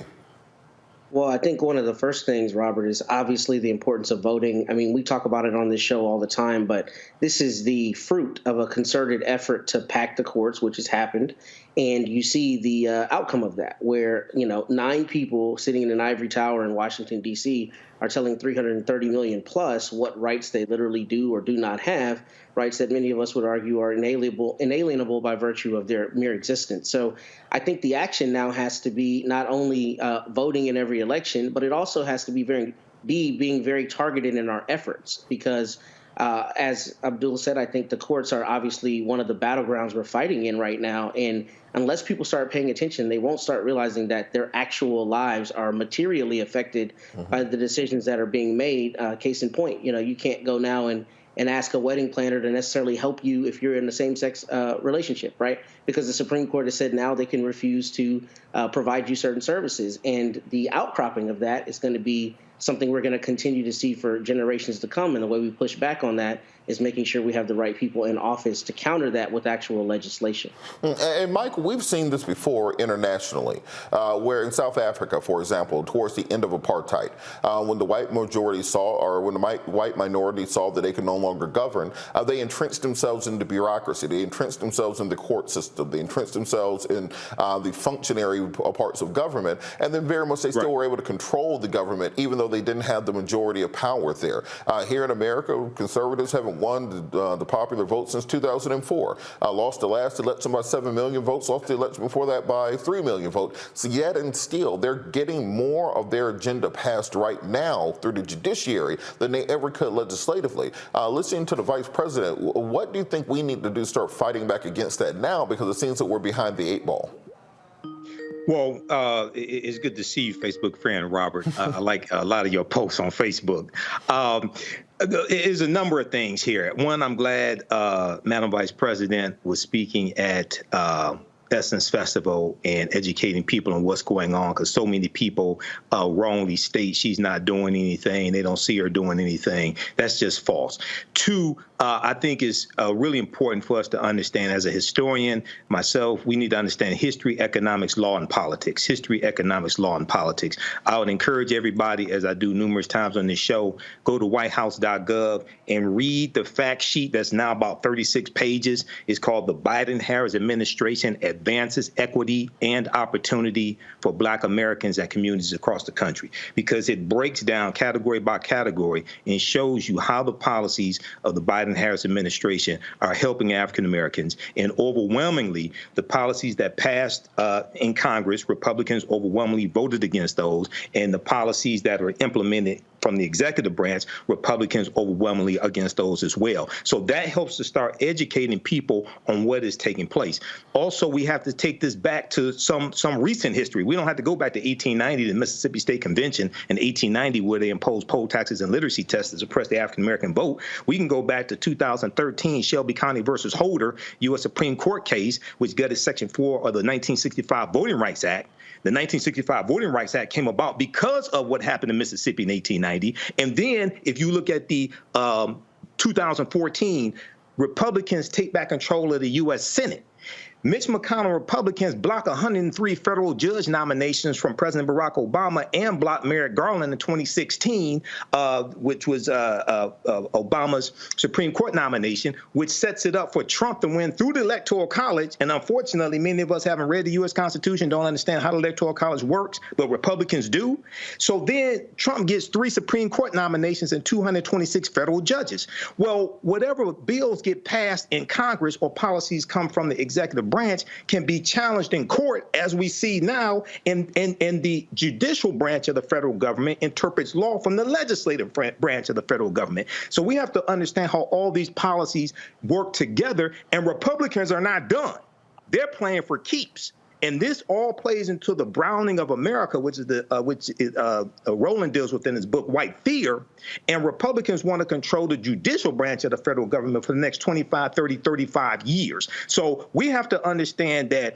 Well, I think one of the first things, Robert, is obviously the importance of voting. I mean, we talk about it on this show all the time, but this is the fruit of a concerted effort to pack the courts, which has happened. And you see the outcome of that, where, 9 people sitting in an ivory tower in Washington, D.C. are telling 330 million plus what rights they literally do or do not have, rights that many of us would argue are inalienable by virtue of their mere existence. So I think the action now has to be not only voting in every election, but it also has to be being very targeted in our efforts, because as Abdul said, I think the courts are obviously one of the battlegrounds we're fighting in right now. And unless people start paying attention, they won't start realizing that their actual lives are materially affected by the decisions that are being made. Case in point, you can't go now and ask a wedding planner to necessarily help you if you're in a same-sex relationship, right? Because the Supreme Court has said now they can refuse to provide you certain services. And the outcropping of that is going to be something we're going to continue to see for generations to come. And the way we push back on that is making sure we have the right people in office to counter that with actual legislation. And Michael, we've seen this before internationally, where in South Africa, for example, towards the end of apartheid, when the white majority when the white minority saw that they could no longer govern, they entrenched themselves in the bureaucracy, they entrenched themselves in the court system, they entrenched themselves in the functionary parts of government, and then very much they still were able to control the government, even though they didn't have the majority of power there. Here in America, conservatives haven't won the popular vote since 2004. Lost the last election by 7 million votes, lost the election before that by 3 million votes. So yet and still, they're getting more of their agenda passed right now through the judiciary than they ever could legislatively. Listening to the Vice President, what do you think we need to do to start fighting back against that now? Because it seems that we're behind the 8 ball. Well, it's good to see you, Facebook friend Robert. I like a lot of your posts on Facebook. There's a number of things here. One, I'm glad Madam Vice President was speaking at Essence Festival and educating people on what's going on, because so many people wrongly state she's not doing anything. They don't see her doing anything. That's just false. 2, I think it's really important for us to understand, as a historian, myself, we need to understand history, economics, law, and politics. History, economics, law, and politics. I would encourage everybody, as I do numerous times on this show, go to whitehouse.gov and read the fact sheet that's now about 36 pages. It's called the Biden-Harris Administration Advances Equity and Opportunity for Black Americans and Communities Across the Country, because it breaks down category by category and shows you how the policies of the Biden-Harris administration are helping African Americans. And overwhelmingly, the policies that passed in Congress, Republicans overwhelmingly voted against those, and the policies that are implemented from the executive branch, Republicans overwhelmingly against those as well. So that helps to start educating people on what is taking place. Also, we have to take this back to some recent history. We don't have to go back to 1890, the Mississippi State Convention in 1890, where they imposed poll taxes and literacy tests to suppress the African American vote. We can go back to 2013, Shelby County versus Holder, U.S. Supreme Court case, which gutted Section 4 of the 1965 Voting Rights Act. The 1965 Voting Rights Act came about because of what happened in Mississippi in 1890. And then if you look at the 2014, Republicans take back control of the U.S. Senate. Mitch McConnell Republicans block 103 federal judge nominations from President Barack Obama and blocked Merrick Garland in 2016, which was Obama's Supreme Court nomination, which sets it up for Trump to win through the Electoral College. And unfortunately, many of us haven't read the U.S. Constitution, don't understand how the Electoral College works, but Republicans do. So then Trump gets 3 Supreme Court nominations and 226 federal judges. Well, whatever bills get passed in Congress or policies come from the executive branch can be challenged in court, as we see now, and the judicial branch of the federal government interprets law from the legislative branch of the federal government. So we have to understand how all these policies work together, and Republicans are not done. They're playing for keeps. And this all plays into the browning of America, which Roland deals with in his book, White Fear. And Republicans want to control the judicial branch of the federal government for the next 25, 30, 35 years. So we have to understand that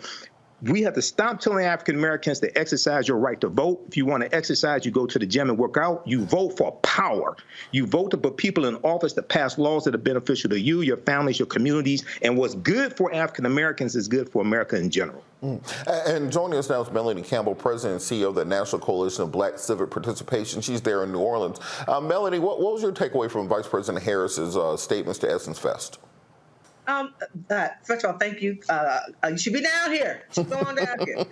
we have to stop telling African Americans to exercise your right to vote. If you want to exercise, you go to the gym and work out. You vote for power. You vote to put people in office to pass laws that are beneficial to you, your families, your communities. And what's good for African Americans is good for America in general. And joining us now is Melanie Campbell, President and CEO of the National Coalition of Black Civic Participation. She's there in New Orleans. Melanie, what was your takeaway from Vice President Harris's statements to Essence Fest? First of all, thank you. You should be down here. She's going down here.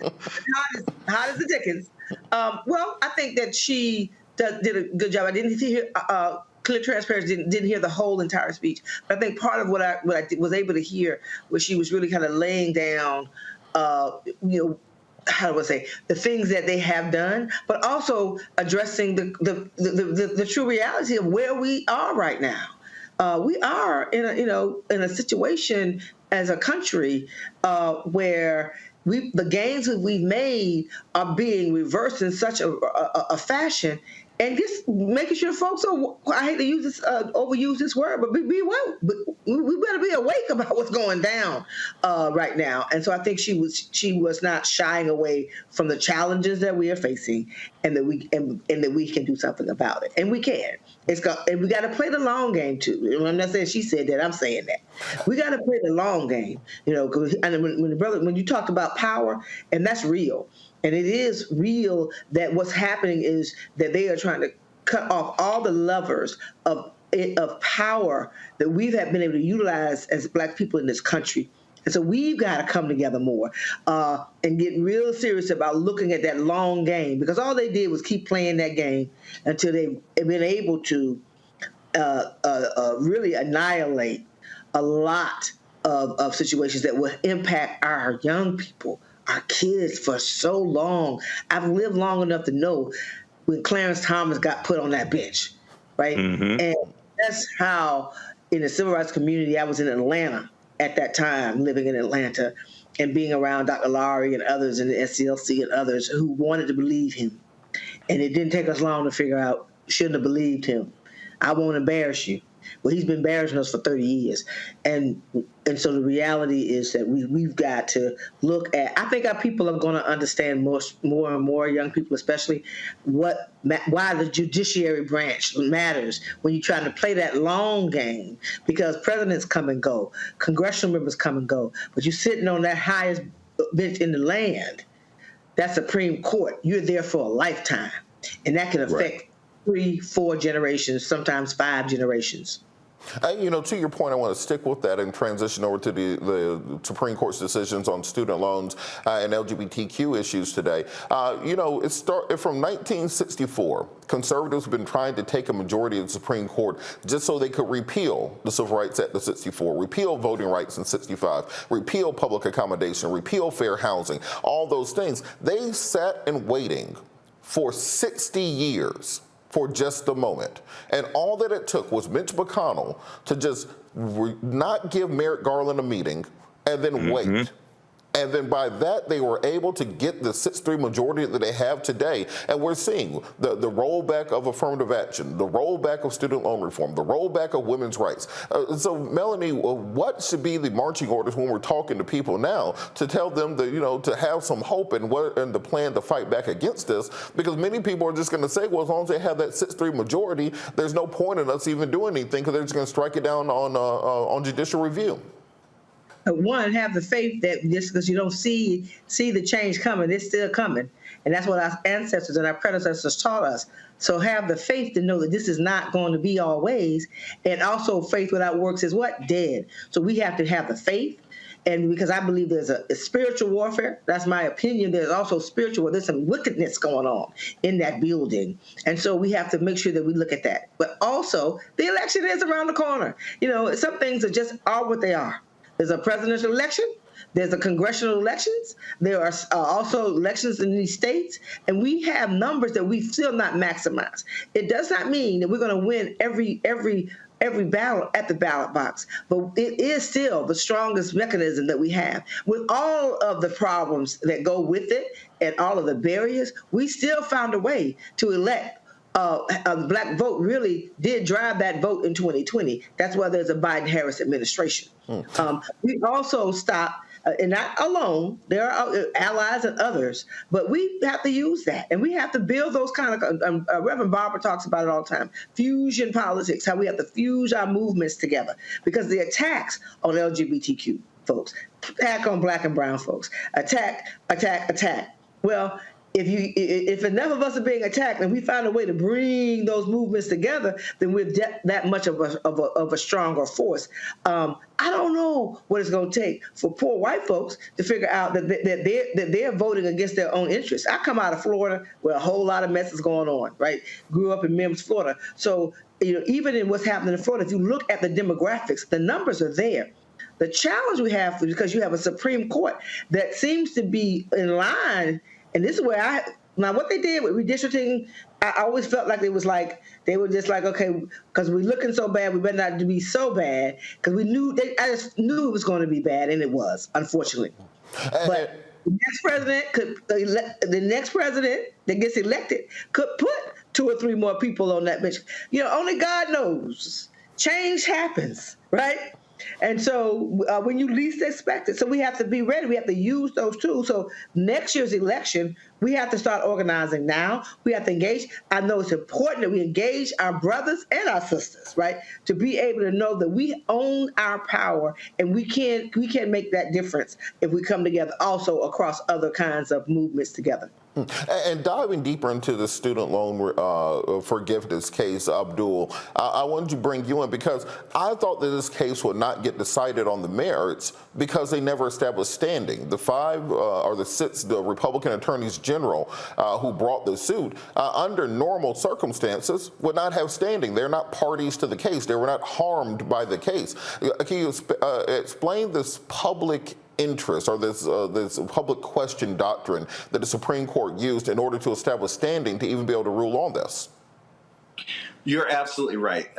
Hot as the dickens. Well, I think that she did a good job. I didn't hear clear transparency. Didn't hear the whole entire speech. But I think part of what I was able to hear was she was really kind of laying down, how do I say, the things that they have done, but also addressing the true reality of where we are right now. We are in a situation as a country where the gains that we've made are being reversed in such a fashion, and just making sure folks are, I hate to use this, overuse this word, but we better be awake about what's going down right now. And so I think she was not shying away from the challenges that we are facing, and that we can do something about it, and we can. And we got to play the long game too. I'm not saying she said that. I'm saying that we got to play the long game. Because when you talked about power, and that's real. And it is real that what's happening is that they are trying to cut off all the levers of power that we've been able to utilize as Black people in this country. And so we've got to come together more and get real serious about looking at that long game, because all they did was keep playing that game until they've been able to really annihilate a lot of situations that will impact our young people, our kids for so long. I've lived long enough to know when Clarence Thomas got put on that bench, right? Mm-hmm. And that's how, in the civil rights community, I was in Atlanta at that time, living in Atlanta, and being around Dr. Lowry and others in the SCLC and others who wanted to believe him. And it didn't take us long to figure out, shouldn't have believed him. I won't embarrass you. Well, he's been embarrassing us for 30 years. And so the reality is that we've got to look at, I think our people are going to understand more and more, young people especially, why the judiciary branch matters when you're trying to play that long game, because presidents come and go, congressional members come and go, but you're sitting on that highest bench in the land, that Supreme Court, you're there for a lifetime. And that can affect 3, 4 generations, sometimes 5 generations. To your point, I want to stick with that and transition over to the Supreme Court's decisions on student loans and LGBTQ issues today. It started from 1964. Conservatives have been trying to take a majority of the Supreme Court just so they could repeal the Civil Rights Act of 64, repeal voting rights in 65, repeal public accommodation, repeal fair housing, all those things. They sat in waiting for 60 years. For just a moment. And all that it took was Mitch McConnell to just not give Merrick Garland a meeting and then wait. And then by that, they were able to get the 6-3 majority that they have today. And we're seeing the rollback of affirmative action, the rollback of student loan reform, the rollback of women's rights. So, Melanie, what should be the marching orders when we're talking to people now to tell them that, to have some hope and the plan to fight back against this? Because many people are just going to say, well, as long as they have that 6-3 majority, there's no point in us even doing anything because they're just going to strike it down on judicial review. One, have the faith that just because you don't see the change coming, it's still coming. And that's what our ancestors and our predecessors taught us. So have the faith to know that this is not going to be always. And also faith without works is what? Dead. So we have to have the faith. And because I believe there's a spiritual warfare, that's my opinion, there's also there's some wickedness going on in that building. And so we have to make sure that we look at that. But also, the election is around the corner. Some things are what they are. There's a presidential election. There's the congressional elections. There are also elections in these states, and we have numbers that we've still not maximized. It does not mean that we're going to win every ballot at the ballot box, but it is still the strongest mechanism that we have. With all of the problems that go with it and all of the barriers, we still found a way to elect. The black vote really did drive that vote in 2020. That's why there's a Biden-Harris administration. We also stopped, and not alone, there are allies and others, but we have to use that. And we have to build those kind of, Reverend Barbara talks about it all the time, fusion politics, how we have to fuse our movements together. Because the attacks on LGBTQ folks, attack on black and brown folks, attack. Well, if enough of us are being attacked and we find a way to bring those movements together, then we're that much of a stronger force. I don't know what it's going to take for poor white folks to figure out that they're voting against their own interests. I come out of Florida where a whole lot of mess is going on, right? Grew up in Mims, Florida. So, even in what's happening in Florida, if you look at the demographics, the numbers are there. The challenge we have, because you have a Supreme Court that seems to be in line. And this is where now what they did with redistricting, I always felt like they were just like, okay, because we're looking so bad, we better not be so bad, because I just knew it was going to be bad, and it was, unfortunately. But the next president that gets elected could put 2 or 3 more people on that bench. Only God knows. Change happens, right? And so when you least expect it, so we have to be ready. We have to use those tools. So next year's election, we have to start organizing now. We have to engage. I know it's important that we engage our brothers and our sisters, right, to be able to know that we own our power, and we can make that difference if we come together also across other kinds of movements together. And diving deeper into the student loan forgiveness case, Abdul, I wanted to bring you in because I thought that this case would not get decided on the merits because they never established standing. The 5 or the 6 the Republican attorneys general who brought the suit under normal circumstances would not have standing. They're not parties to the case. They were not harmed by the case. Can you explain this public interest or this public question doctrine that the Supreme Court used in order to establish standing to even be able to rule on this? You're absolutely right.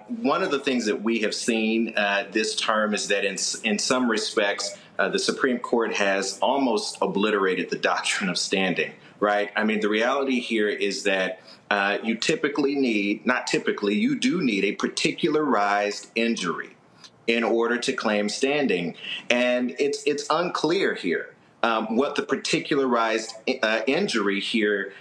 One of the things that we have seen this term is that in some respects, the Supreme Court has almost obliterated the doctrine of standing, right? I mean, the reality here is that you do need a particularized injury in order to claim standing. And it's unclear here what the particularized injury here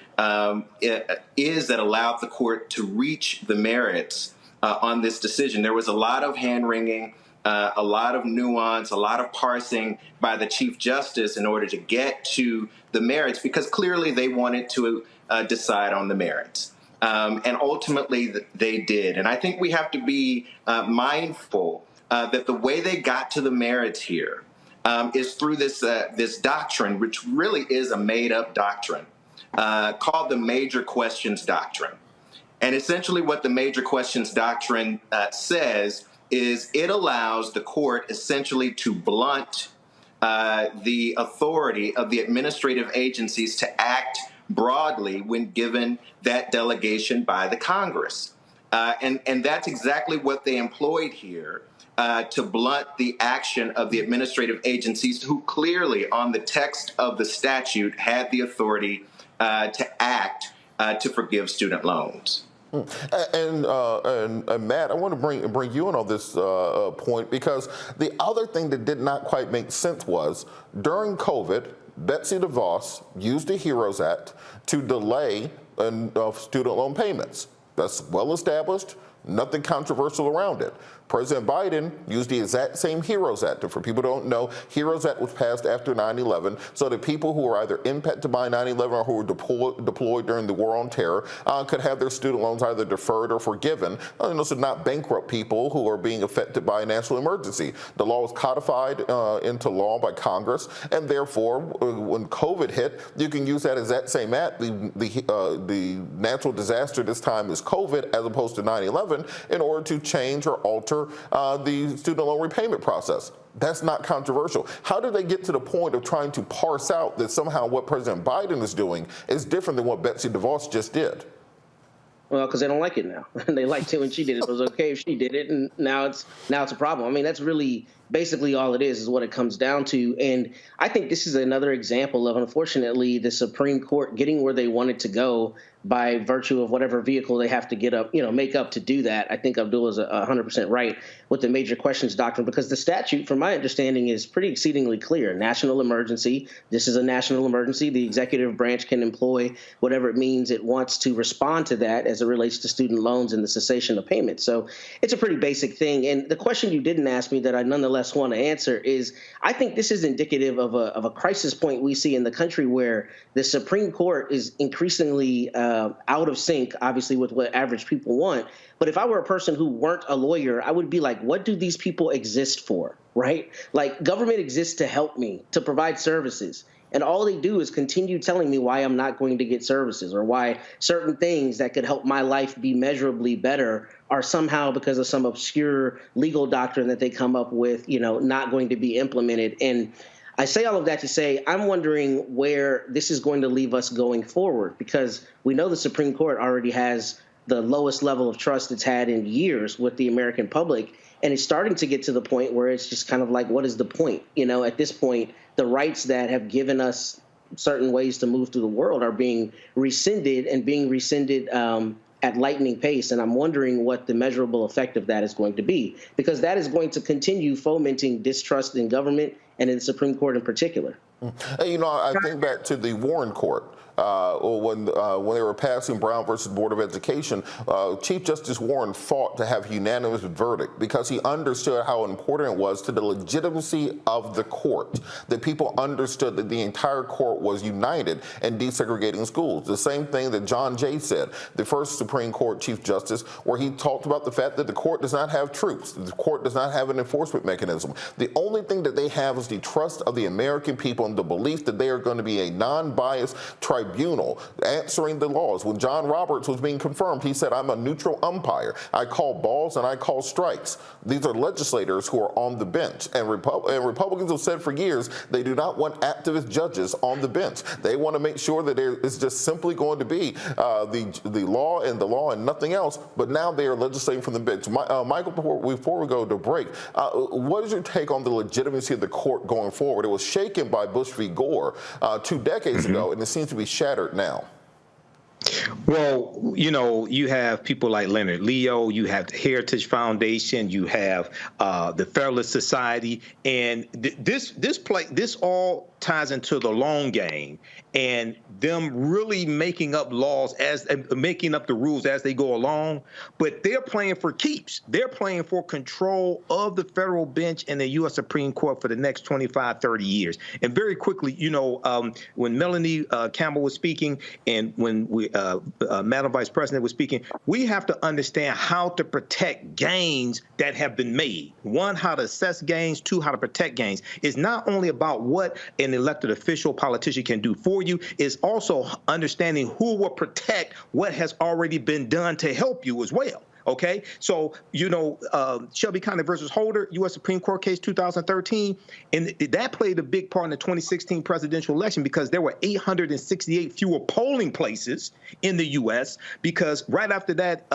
is that allowed the court to reach the merits on this decision. There was a lot of hand-wringing, a lot of nuance, a lot of parsing by the Chief Justice in order to get to the merits, because clearly they wanted to decide on the merits. And ultimately they did. And I think we have to be mindful that the way they got to the merits here is through this doctrine, which really is a made-up doctrine, called the Major Questions Doctrine. And essentially what the Major Questions Doctrine says is it allows the court essentially to blunt the authority of the administrative agencies to act broadly when given that delegation by the Congress. And that's exactly what they employed here. To blunt the action of the administrative agencies who clearly on the text of the statute had the authority to act to forgive student loans. And Matt, I want to bring you in on this point, because the other thing that did not quite make sense was during COVID, Betsy DeVos used the HEROES Act to delay student loan payments. That's well established, nothing controversial around it. President Biden used the exact same HEROES Act. And for people who don't know, HEROES Act was passed after 9/11 so that people who were either impacted by 9/11 or who were deployed during the war on terror could have their student loans either deferred or forgiven, so not bankrupt people who are being affected by a national emergency. The law was codified into law by Congress, and therefore, when COVID hit, you can use that exact same act. The natural disaster this time is COVID as opposed to 9/11. 11 in order to change or alter the student loan repayment process. That's not controversial. How did they get to the point of trying to parse out that somehow what President Biden is doing is different than what Betsy DeVos just did? Well, because they don't like it now. They liked it when she did it. It was okay if she did it, and now it's a problem. I mean, that's really basically all it is what it comes down to. And I think this is another example of, unfortunately, the Supreme Court getting where they wanted to go by virtue of whatever vehicle they have to make up to do that. I think Abdul is 100% right with the major questions doctrine, because the statute, from my understanding, is pretty exceedingly clear. National emergency. This is a national emergency. The executive branch can employ whatever it means it wants to respond to that as it relates to student loans and the cessation of payments. So it's a pretty basic thing. And the question you didn't ask me that I nonetheless want to answer is, I think this is indicative of a crisis point we see in the country where the Supreme Court is increasingly out of sync, obviously, with what average people want. But if I were a person who weren't a lawyer, I would be like, what do these people exist for, right? Like, government exists to help me, to provide services. And all they do is continue telling me why I'm not going to get services, or why certain things that could help my life be measurably better are somehow, because of some obscure legal doctrine that they come up with, not going to be implemented. And I say all of that to say I'm wondering where this is going to leave us going forward, because we know the Supreme Court already has the lowest level of trust it's had in years with the American public. And it's starting to get to the point where it's just kind of like, what is the point? At this point, the rights that have given us certain ways to move through the world are being rescinded, and being rescinded at lightning pace. And I'm wondering what the measurable effect of that is going to be, because that is going to continue fomenting distrust in government and in the Supreme Court in particular. Hey, I think back to the Warren Court. When they were passing Brown versus Board of Education, Chief Justice Warren fought to have a unanimous verdict because he understood how important it was to the legitimacy of the court, that people understood that the entire court was united in desegregating schools. The same thing that John Jay said, the first Supreme Court Chief Justice, where he talked about the fact that the court does not have troops, the court does not have an enforcement mechanism. The only thing that they have is the trust of the American people and the belief that they are going to be a non-biased tribunal answering the laws. When John Roberts was being confirmed, he said, I'm a neutral umpire. I call balls and I call strikes. These are legislators who are on the bench. And Republicans have said for years they do not want activist judges on the bench. They want to make sure that there is just simply going to be the law and nothing else. But now they are legislating from the bench. Michael, before we go to break, what is your take on the legitimacy of the court going forward? It was shaken by Bush v. Gore 2 decades ago, and it seems to be shattered now. Well, you have people like Leonard Leo, you have the Heritage Foundation, you have the Federalist Society, and this all ties into the long game and them really making up laws making up the rules as they go along. But they're playing for keeps. They're playing for control of the federal bench and the U.S. Supreme Court for the next 25, 30 years. And very quickly, when Melanie Campbell was speaking, and when Madam Vice President was speaking, we have to understand how to protect gains that have been made. One, how to assess gains. Two, how to protect gains. It's not only about what an elected official, politician can do for you, it's also understanding who will protect what has already been done to help you as well. Okay, so, Shelby County versus Holder, U.S. Supreme Court case 2013, and that played a big part in the 2016 presidential election because there were 868 fewer polling places in the U.S. because right after that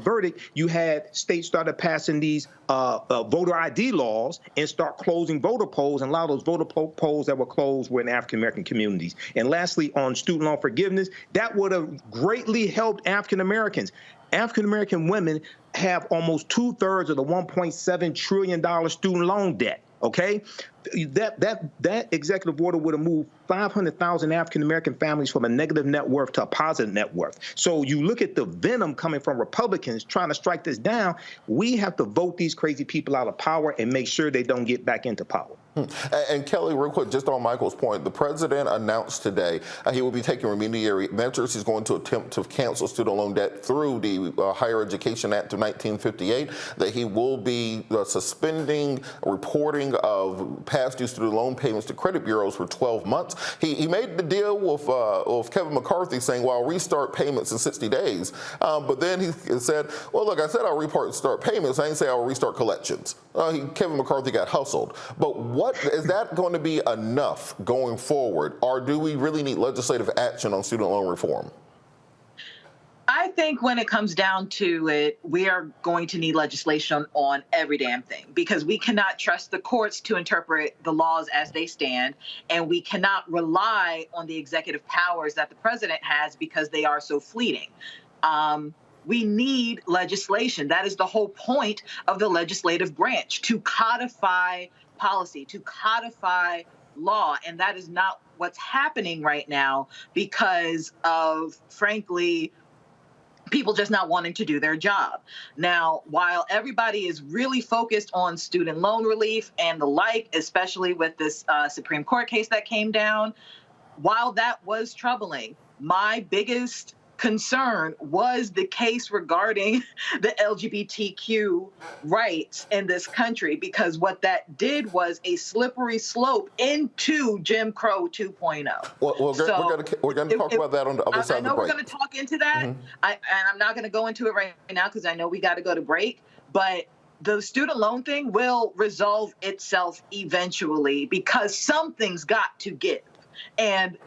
verdict, you had states started passing these voter ID laws and start closing voter polls, and a lot of those voter polls that were closed were in African-American communities. And lastly, on student loan forgiveness, that would have greatly helped African-Americans. African-American women have almost 2/3 of the $1.7 trillion student loan debt. Okay, that executive order would have moved 500,000 African-American families from a negative net worth to a positive net worth. So you look at the venom coming from Republicans trying to strike this down. We have to vote these crazy people out of power and make sure they don't get back into power. And Kelly, real quick, just on Michael's point, the president announced today he will be taking remediary measures. He's going to attempt to cancel student loan debt through the Higher Education Act of 1958, that he will be suspending reporting of past due student loan payments to credit bureaus for 12 months. He made the deal with Kevin McCarthy saying, well, I'll restart payments in 60 days. But then he said, well, look, I said I'll restart payments. I didn't say I'll restart collections. Kevin McCarthy got hustled. But what is that going to be enough going forward? Or do we really need legislative action on student loan reform? I think when it comes down to it, we are going to need legislation on every damn thing, because we cannot trust the courts to interpret the laws as they stand, and we cannot rely on the executive powers that the president has because they are so fleeting. We need legislation. That is the whole point of the legislative branch, to codify policy, to codify law, and that is not what's happening right now because of, frankly, people just not wanting to do their job. Now, while everybody is really focused on student loan relief and the like, especially with this Supreme Court case that came down, while that was troubling, my biggest concern was the case regarding the LGBTQ rights in this country, because what that did was a slippery slope into Jim Crow 2.0. Well, we're going to talk about that on the other side of the break. I know we're going to talk into that, and I'm not going to go into it right now because I know we got to go to break, but the student loan thing will resolve itself eventually because something's got to give. And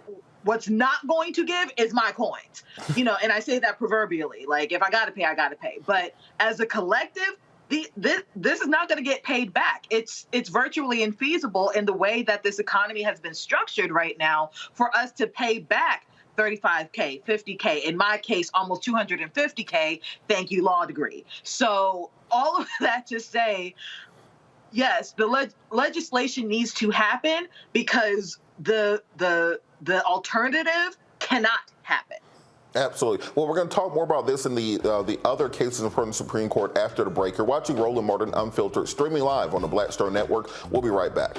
what's not going to give is my coins, and I say that proverbially, like if I got to pay, I got to pay. But as a collective, this is not going to get paid back. It's virtually infeasible in the way that this economy has been structured right now for us to pay back $35K, $50K, in my case, almost $250K. Thank you, law degree. So all of that to say, yes, the legislation needs to happen because the alternative cannot happen. Absolutely. Well, we're going to talk more about this in the other cases in front of the Supreme Court after the break. You're watching Roland Martin Unfiltered, streaming live on the Black Star Network. We'll be right back.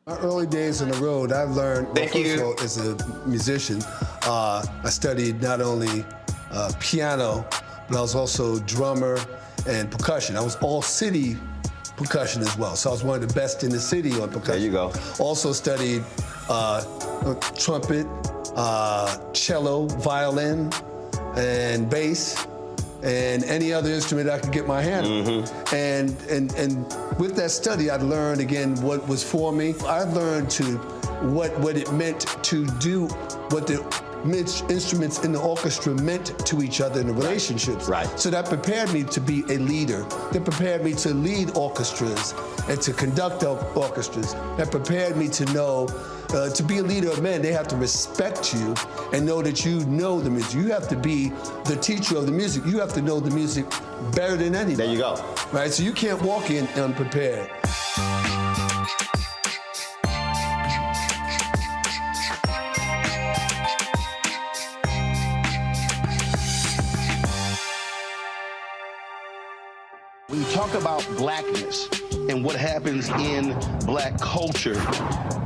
My early days on the road, I learned, first of all, as a musician, I studied not only piano, but I was also drummer and percussion. I was all city percussion as well. So I was one of the best in the city on percussion. There you go. Also studied trumpet, cello, violin, and bass, and any other instrument I could get my hand on. And with that study, I learned again what was for me. I learned what it meant to do what the instruments in the orchestra meant to each other in the relationships. Right. So that prepared me to be a leader. That prepared me to lead orchestras and to conduct orchestras. That prepared me to know, to be a leader of men, they have to respect you and know that you know the music. You have to be the teacher of the music. You have to know the music better than anybody. There you go. Right, so you can't walk in unprepared. When you talk about blackness and what happens in black culture,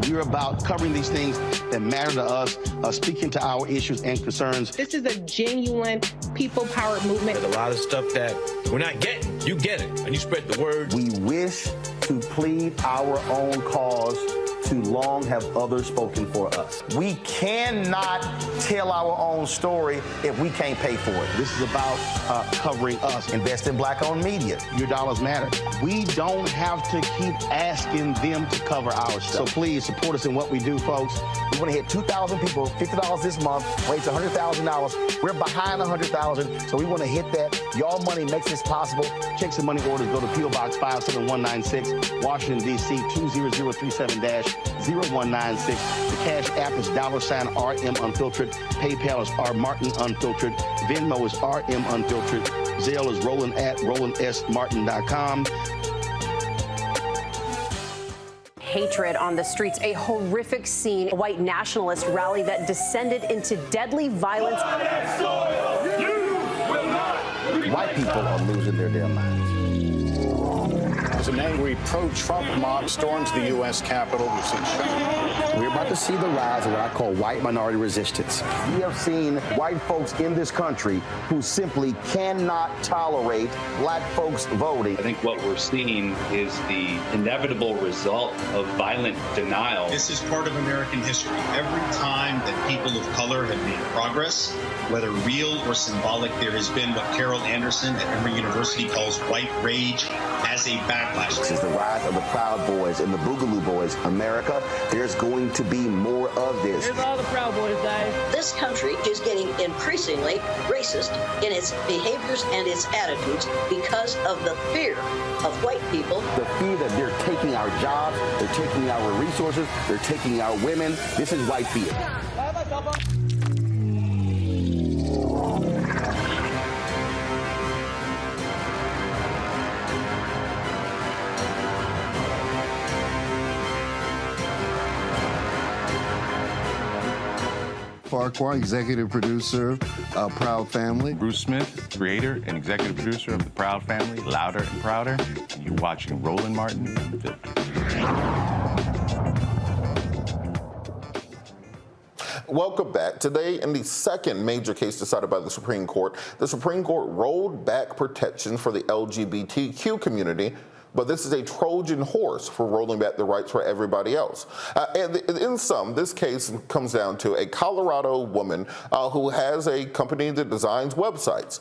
we're about covering these things that matter to us, speaking to our issues and concerns. This is a genuine people-powered movement. There's a lot of stuff that we're not getting. You get it, and you spread the word. We wish to plead our own cause. Too long have others spoken for us. We cannot tell our own story if we can't pay for it. This is about covering us. Invest in black-owned media. Your dollars matter. We don't have to keep asking them to cover our stuff. So please support us in what we do, folks. We want to hit 2,000 people, $50 this month, raise $100,000. We're behind 100,000, so we want to hit that. Y'all money makes this possible. Checks and money orders go to P.O. Box 57196, Washington, D.C. 20037-0196. The Cash App is $RM Unfiltered. PayPal is R Martin Unfiltered. Venmo is RM Unfiltered. Zelle is Roland at RolandSMartin.com. Hatred on the streets, a horrific scene, a white nationalist rally that descended into deadly violence. White people are losing their damn minds. as an angry pro-Trump mob storms the U.S. Capitol. We've seen shootings. We're about to see the rise of what I call white minority resistance. We have seen white folks in this country who simply cannot tolerate black folks voting. I think what we're seeing is the inevitable result of violent denial. This is part of American history. Every time that people of color have made progress, whether real or symbolic, there has been what Carol Anderson at Emory University calls white rage as a backlash. This is the rise of the Proud Boys and the Boogaloo Boys. America, there's going to be more of this. Here's all the Proud Boys, guys. This country is getting increasingly racist in its behaviors and its attitudes because of the fear of white people. The fear that they're taking our jobs, they're taking our resources, they're taking our women. This is white fear. Farquhar, executive producer of Proud Family. Bruce Smith, creator and executive producer of the Proud Family, Louder and Prouder. And you're watching Roland Martin Unfiltered. Welcome back. Today, in the second major case decided by the Supreme Court rolled back protections for the LGBTQ community. But this is a Trojan horse for rolling back the rights for everybody else. And in sum, this case comes down to a Colorado woman who has a company that designs websites.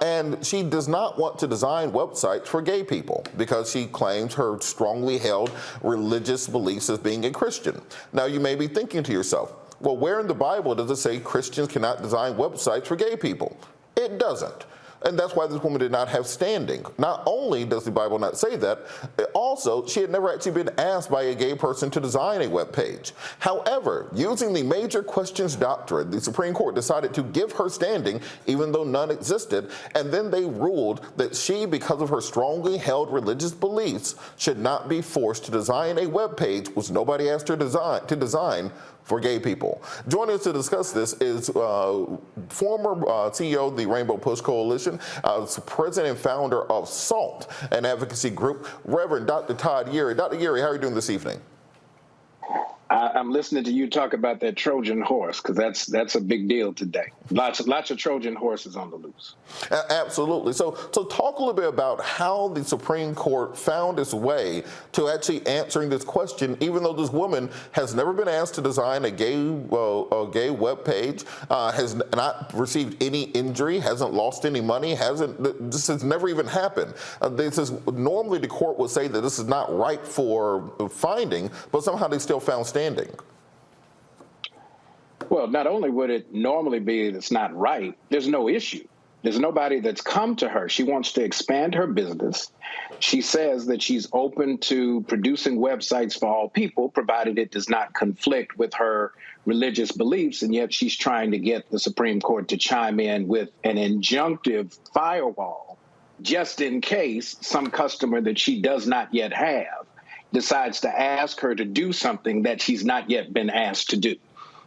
And she does not want to design websites for gay people because she claims her strongly held religious beliefs as being a Christian. Now, you may be thinking to yourself, well, where in the Bible does it say Christians cannot design websites for gay people? It doesn't. And that's why this woman did not have standing. Not only does the Bible not say that, also, she had never actually been asked by a gay person to design a web page. However, using the major questions doctrine, the Supreme Court decided to give her standing, even though none existed, and then they ruled that she, because of her strongly held religious beliefs, should not be forced to design a web page which nobody asked her to design for gay people. Joining us to discuss this is former CEO of the Rainbow Push Coalition, president and founder of SALT, an advocacy group, Reverend Dr. Todd Yeary. Dr. Yeary, how are you doing this evening? I'm listening to you talk about that Trojan horse, because that's a big deal today. Lots of Trojan horses on the loose. Absolutely. So talk a little bit about how the Supreme Court found its way to actually answering this question, even though this woman has never been asked to design a gay web page, has not received any injury, hasn't lost any money, this has never even happened. Normally the court would say that this is not right for finding, but somehow they still found standing. Well, not only would it normally be that it's not right, there's no issue. There's nobody that's come to her. She wants to expand her business. She says that she's open to producing websites for all people, provided it does not conflict with her religious beliefs, and yet she's trying to get the Supreme Court to chime in with an injunctive firewall, just in case some customer that she does not yet have decides to ask her to do something that she's not yet been asked to do.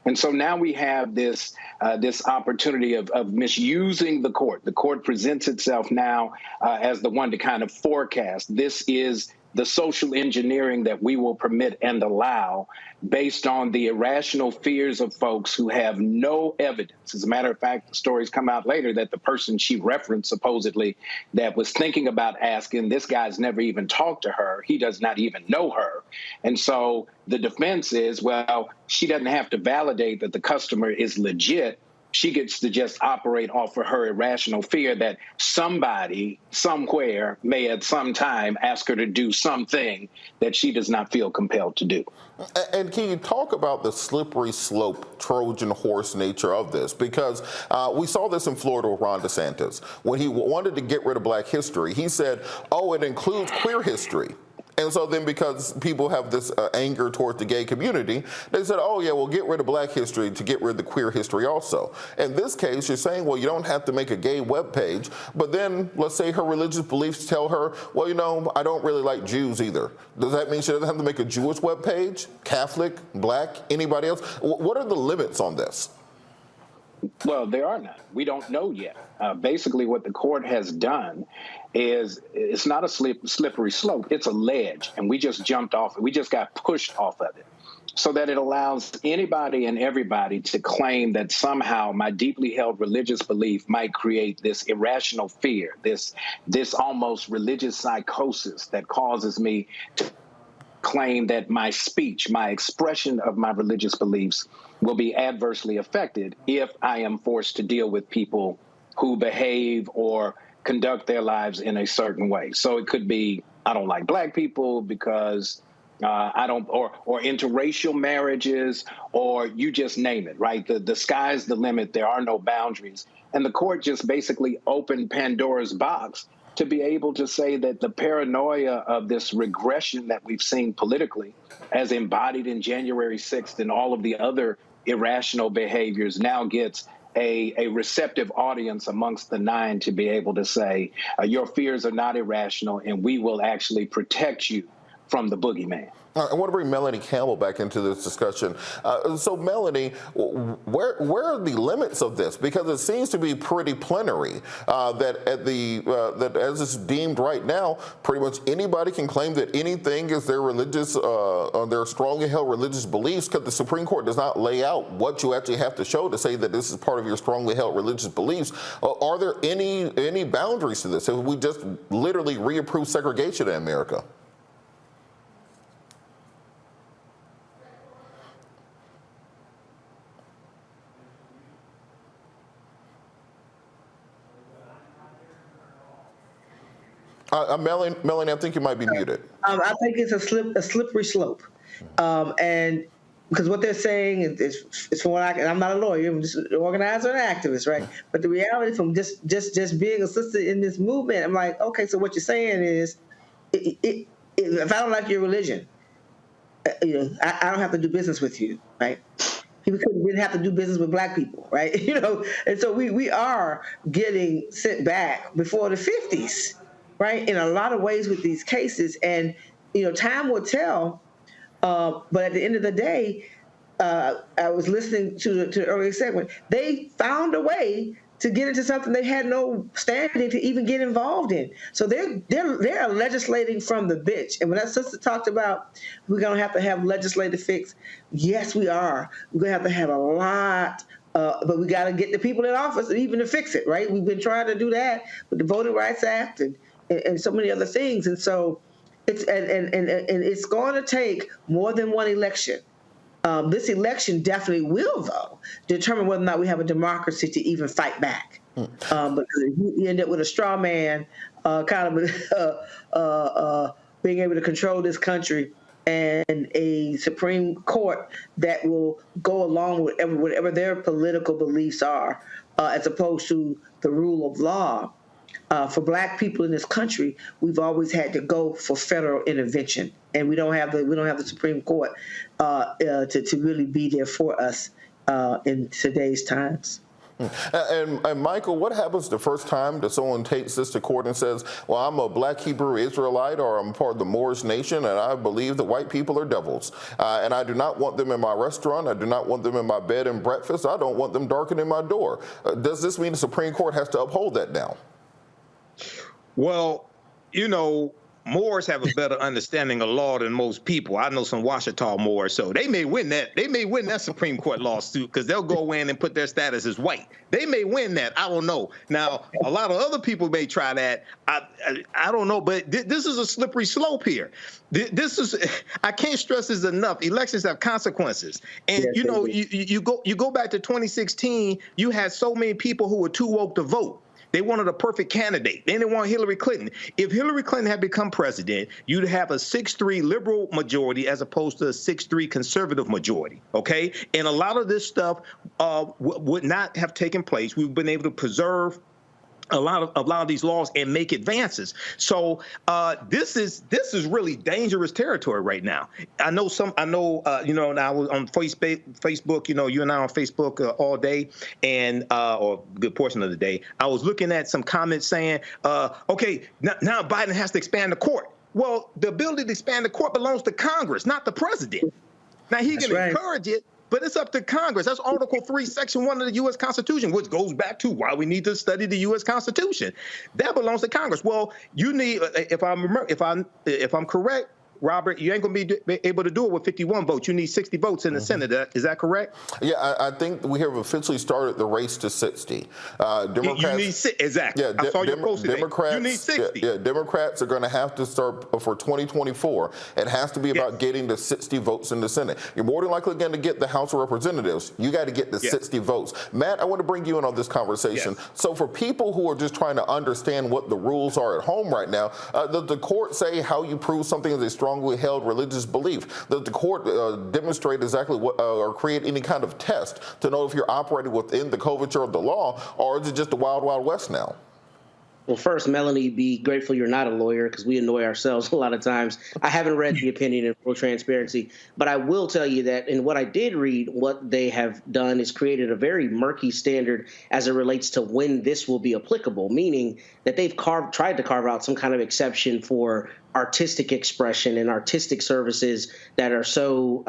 And so now we have this opportunity of misusing the court. The court presents itself now as the one to kind of forecast. This is the social engineering that we will permit and allow based on the irrational fears of folks who have no evidence. As a matter of fact, the stories come out later that the person she referenced supposedly that was thinking about asking, this guy's never even talked to her. He does not even know her. And so the defense is, well, she doesn't have to validate that the customer is legit. She gets to just operate off of her irrational fear that somebody, somewhere, may at some time ask her to do something that she does not feel compelled to do. And can you talk about the slippery slope, Trojan horse nature of this? Because we saw this in Florida with Ron DeSantis. When he wanted to get rid of Black history, he said, oh, it includes queer history. And so then because people have this anger towards the gay community, they said, oh, yeah, we'll get rid of Black history to get rid of the queer history also. In this case, you're saying, well, you don't have to make a gay webpage, but then let's say her religious beliefs tell her, well, you know, I don't really like Jews either. Does that mean she doesn't have to make a Jewish webpage, Catholic, Black, anybody else? What are the limits on this? Well, there are none. We don't know yet. Basically, what the court has done is it's not a slippery slope. It's a ledge, and we just jumped off. We just got pushed off of it, so that it allows anybody and everybody to claim that somehow my deeply held religious belief might create this irrational fear, this almost religious psychosis that causes me to claim that my speech, my expression of my religious beliefs will be adversely affected if I am forced to deal with people who behave or conduct their lives in a certain way. So it could be, I don't like black people because I don't, or interracial marriages, or you just name it, right? The sky's the limit. There are no boundaries. And the court just basically opened Pandora's box to be able to say that the paranoia of this regression that we've seen politically, as embodied in January 6th and all of the other irrational behaviors, now gets a receptive audience amongst the nine to be able to say, your fears are not irrational, and we will actually protect you from the boogeyman. I want to bring Melanie Campbell back into this discussion. So, Melanie, where are the limits of this? Because it seems to be pretty plenary. That as it's deemed right now, pretty much anybody can claim that anything is their religious, their strongly held religious beliefs. Because the Supreme Court does not lay out what you actually have to show to say that this is part of your strongly held religious beliefs. Are there any boundaries to this? If we just literally reapprove segregation in America? Melanie, I think you might be muted. I think it's a slippery slope, and because what they're saying is from what I'm not a lawyer, I'm just an organizer and activist, right? But the reality from just being assisted in this movement, I'm like, okay, so what you're saying is, if I don't like your religion, I don't have to do business with you, right? People didn't have to do business with black people, right? And so we are getting sent back before the 50s. Right, in a lot of ways with these cases, and time will tell. But at the end of the day, I was listening to the earlier segment. They found a way to get into something they had no standing to even get involved in. So they're legislating from the bench. And when that sister talked about we're going to have legislative fix, yes, we are. We're going to have a lot. But we got to get the people in office even to fix it. Right, we've been trying to do that with the Voting Rights Act and so many other things, and so it's and it's going to take more than one election. This election definitely will, though, determine whether or not we have a democracy to even fight back. Because you end up with a straw man, kind of being able to control this country, and a Supreme Court that will go along with whatever their political beliefs are, as opposed to the rule of law. For black people in this country, we've always had to go for federal intervention, and we don't have the Supreme Court to really be there for us in today's times. And Michael, what happens the first time that someone takes this to court and says, well, I'm a black Hebrew Israelite, or I'm part of the Moorish nation, and I believe that white people are devils, and I do not want them in my restaurant, I do not want them in my bed and breakfast, I don't want them darkening my door. Does this mean the Supreme Court has to uphold that now? Well, Moors have a better understanding of law than most people. I know some Ouachita Moors, so they may win that. They may win that Supreme Court lawsuit because they'll go in and put their status as white. They may win that. I don't know. Now, a lot of other people may try that. I don't know, but this is a slippery slope here. This is, I can't stress this enough. Elections have consequences, and you go back to 2016. You had so many people who were too woke to vote. They wanted a perfect candidate. Then they want Hillary Clinton. If Hillary Clinton had become president, you'd have a 6-3 liberal majority as opposed to a 6-3 conservative majority, okay? And a lot of this stuff would not have taken place. We've been able to preserve a lot of these laws and make advances. So this is really dangerous territory right now. I know, and I was on Facebook, you and I on Facebook all day, and or a good portion of the day. I was looking at some comments saying, okay, now Biden has to expand the court. Well, the ability to expand the court belongs to Congress, not the president. Now he can encourage it, But it's up to Congress. That's Article 3, Section 1 of the U.S. Constitution, which goes back to why we need to study the U.S. Constitution. That belongs to Congress. Well, you need, if I'm correct, Robert, you ain't going to be able to do it with 51 votes. You need 60 votes in the Senate. Is that correct? Yeah, I think we have officially started the race to 60. Democrats, you need exactly. Yeah, I saw your post today. Democrats, you need 60. Yeah, Democrats are going to have to start for 2024. It has to be about getting the 60 votes in the Senate. You're more than likely going to get the House of Representatives. You got to get the 60 votes. Matt, I want to bring you in on this conversation. So for people who are just trying to understand what the rules are at home right now, does the court say how you prove something is a strongly held religious belief? Does the court demonstrate exactly what or create any kind of test to know if you're operating within the coverture of the law, or is it just the wild, wild west now? Well, first, Melanie, be grateful you're not a lawyer because we annoy ourselves a lot of times. I haven't read the opinion in full transparency, but I will tell you that in what I did read, what they have done is created a very murky standard as it relates to when this will be applicable, meaning that they've tried to carve out some kind of exception for artistic expression and artistic services that are so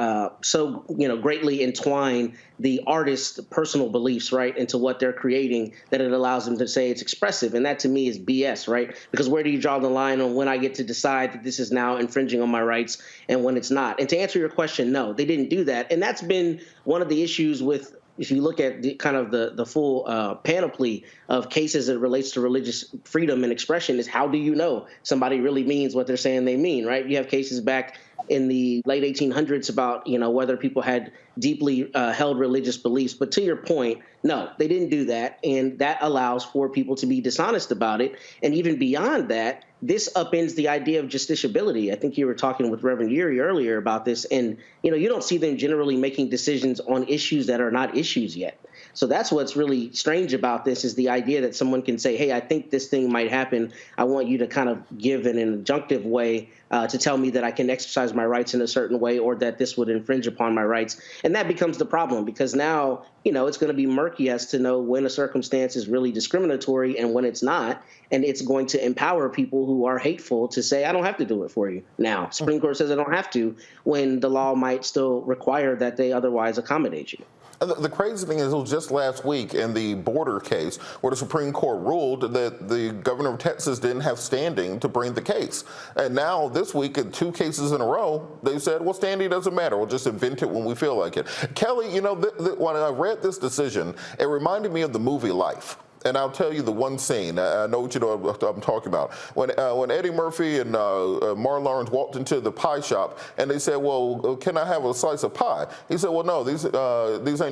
greatly entwine the artist's personal beliefs right into what they're creating, that it allows them to say it's expressive. And that to me is BS, right? Because where do you draw the line on when I get to decide that this is now infringing on my rights and when it's not? And to answer your question, no, they didn't do that. And that's been one of the issues with, if you look at the full panoply of cases that relates to religious freedom and expression, is how do you know somebody really means what they're saying they mean, right? You have cases back in the late 1800s about, whether people had deeply held religious beliefs. But to your point, no, they didn't do that. And that allows for people to be dishonest about it. And even beyond that, this upends the idea of justiciability. I think you were talking with Reverend Urey earlier about this. And, you don't see them generally making decisions on issues that are not issues yet. So that's what's really strange about this, is the idea that someone can say, hey, I think this thing might happen. I want you to kind of give in an injunctive way to tell me that I can exercise my rights in a certain way, or that this would infringe upon my rights. And that becomes the problem, because now, it's going to be murky as to know when a circumstance is really discriminatory and when it's not. And it's going to empower people who are hateful to say, I don't have to do it for you now. Supreme Court says I don't have to, when the law might still require that they otherwise accommodate you. The crazy thing is, it was just last week in the border case where the Supreme Court ruled that the governor of Texas didn't have standing to bring the case. And now this week, in 2 cases in a row, they said, well, standing doesn't matter. We'll just invent it when we feel like it. Kelly, when I read this decision, it reminded me of the movie Life. And I'll tell you the one scene. I know what I'm talking about. When Eddie Murphy and Martin Lawrence walked into the pie shop, and they said, well, can I have a slice of pie? He said, well, no, these ain't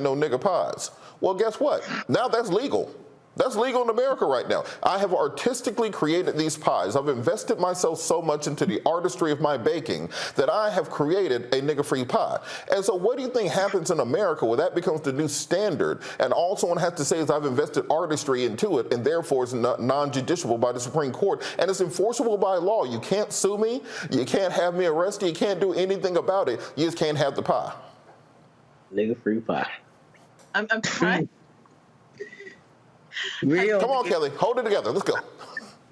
no nigga pies. Well, guess what? Now that's legal. That's legal in America right now. I have artistically created these pies. I've invested myself so much into the artistry of my baking that I have created a nigger-free pie. And so what do you think happens in America where that becomes the new standard, and all someone has to say is I've invested artistry into it, and therefore it's non-judiciable by the Supreme Court, and it's enforceable by law. You can't sue me. You can't have me arrested. You can't do anything about it. You just can't have the pie. Nigger-free pie. I'm trying. Come on, Kelly. Hold it together. Let's go.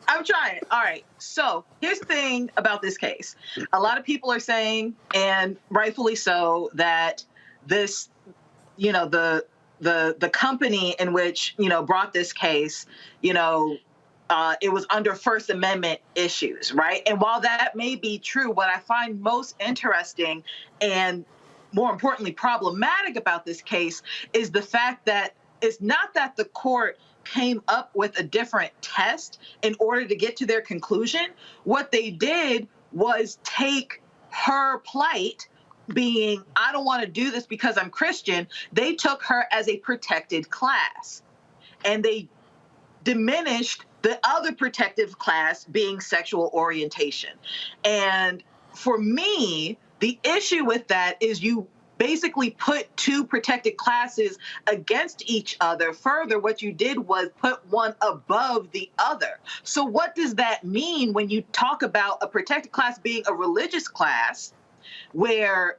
I'm trying. All right. So here's the thing about this case. A lot of people are saying, and rightfully so, that this, the company in which, brought this case, it was under First Amendment issues, right? And while that may be true, what I find most interesting and more importantly problematic about this case is the fact that it's not that the court came up with a different test in order to get to their conclusion. What they did was take her plight, being, I don't want to do this because I'm Christian, they took her as a protected class. And they diminished the other protective class being sexual orientation. And for me, the issue with that is you basically put 2 protected classes against each other. Further, what you did was put one above the other. So what does that mean when you talk about a protected class being a religious class, where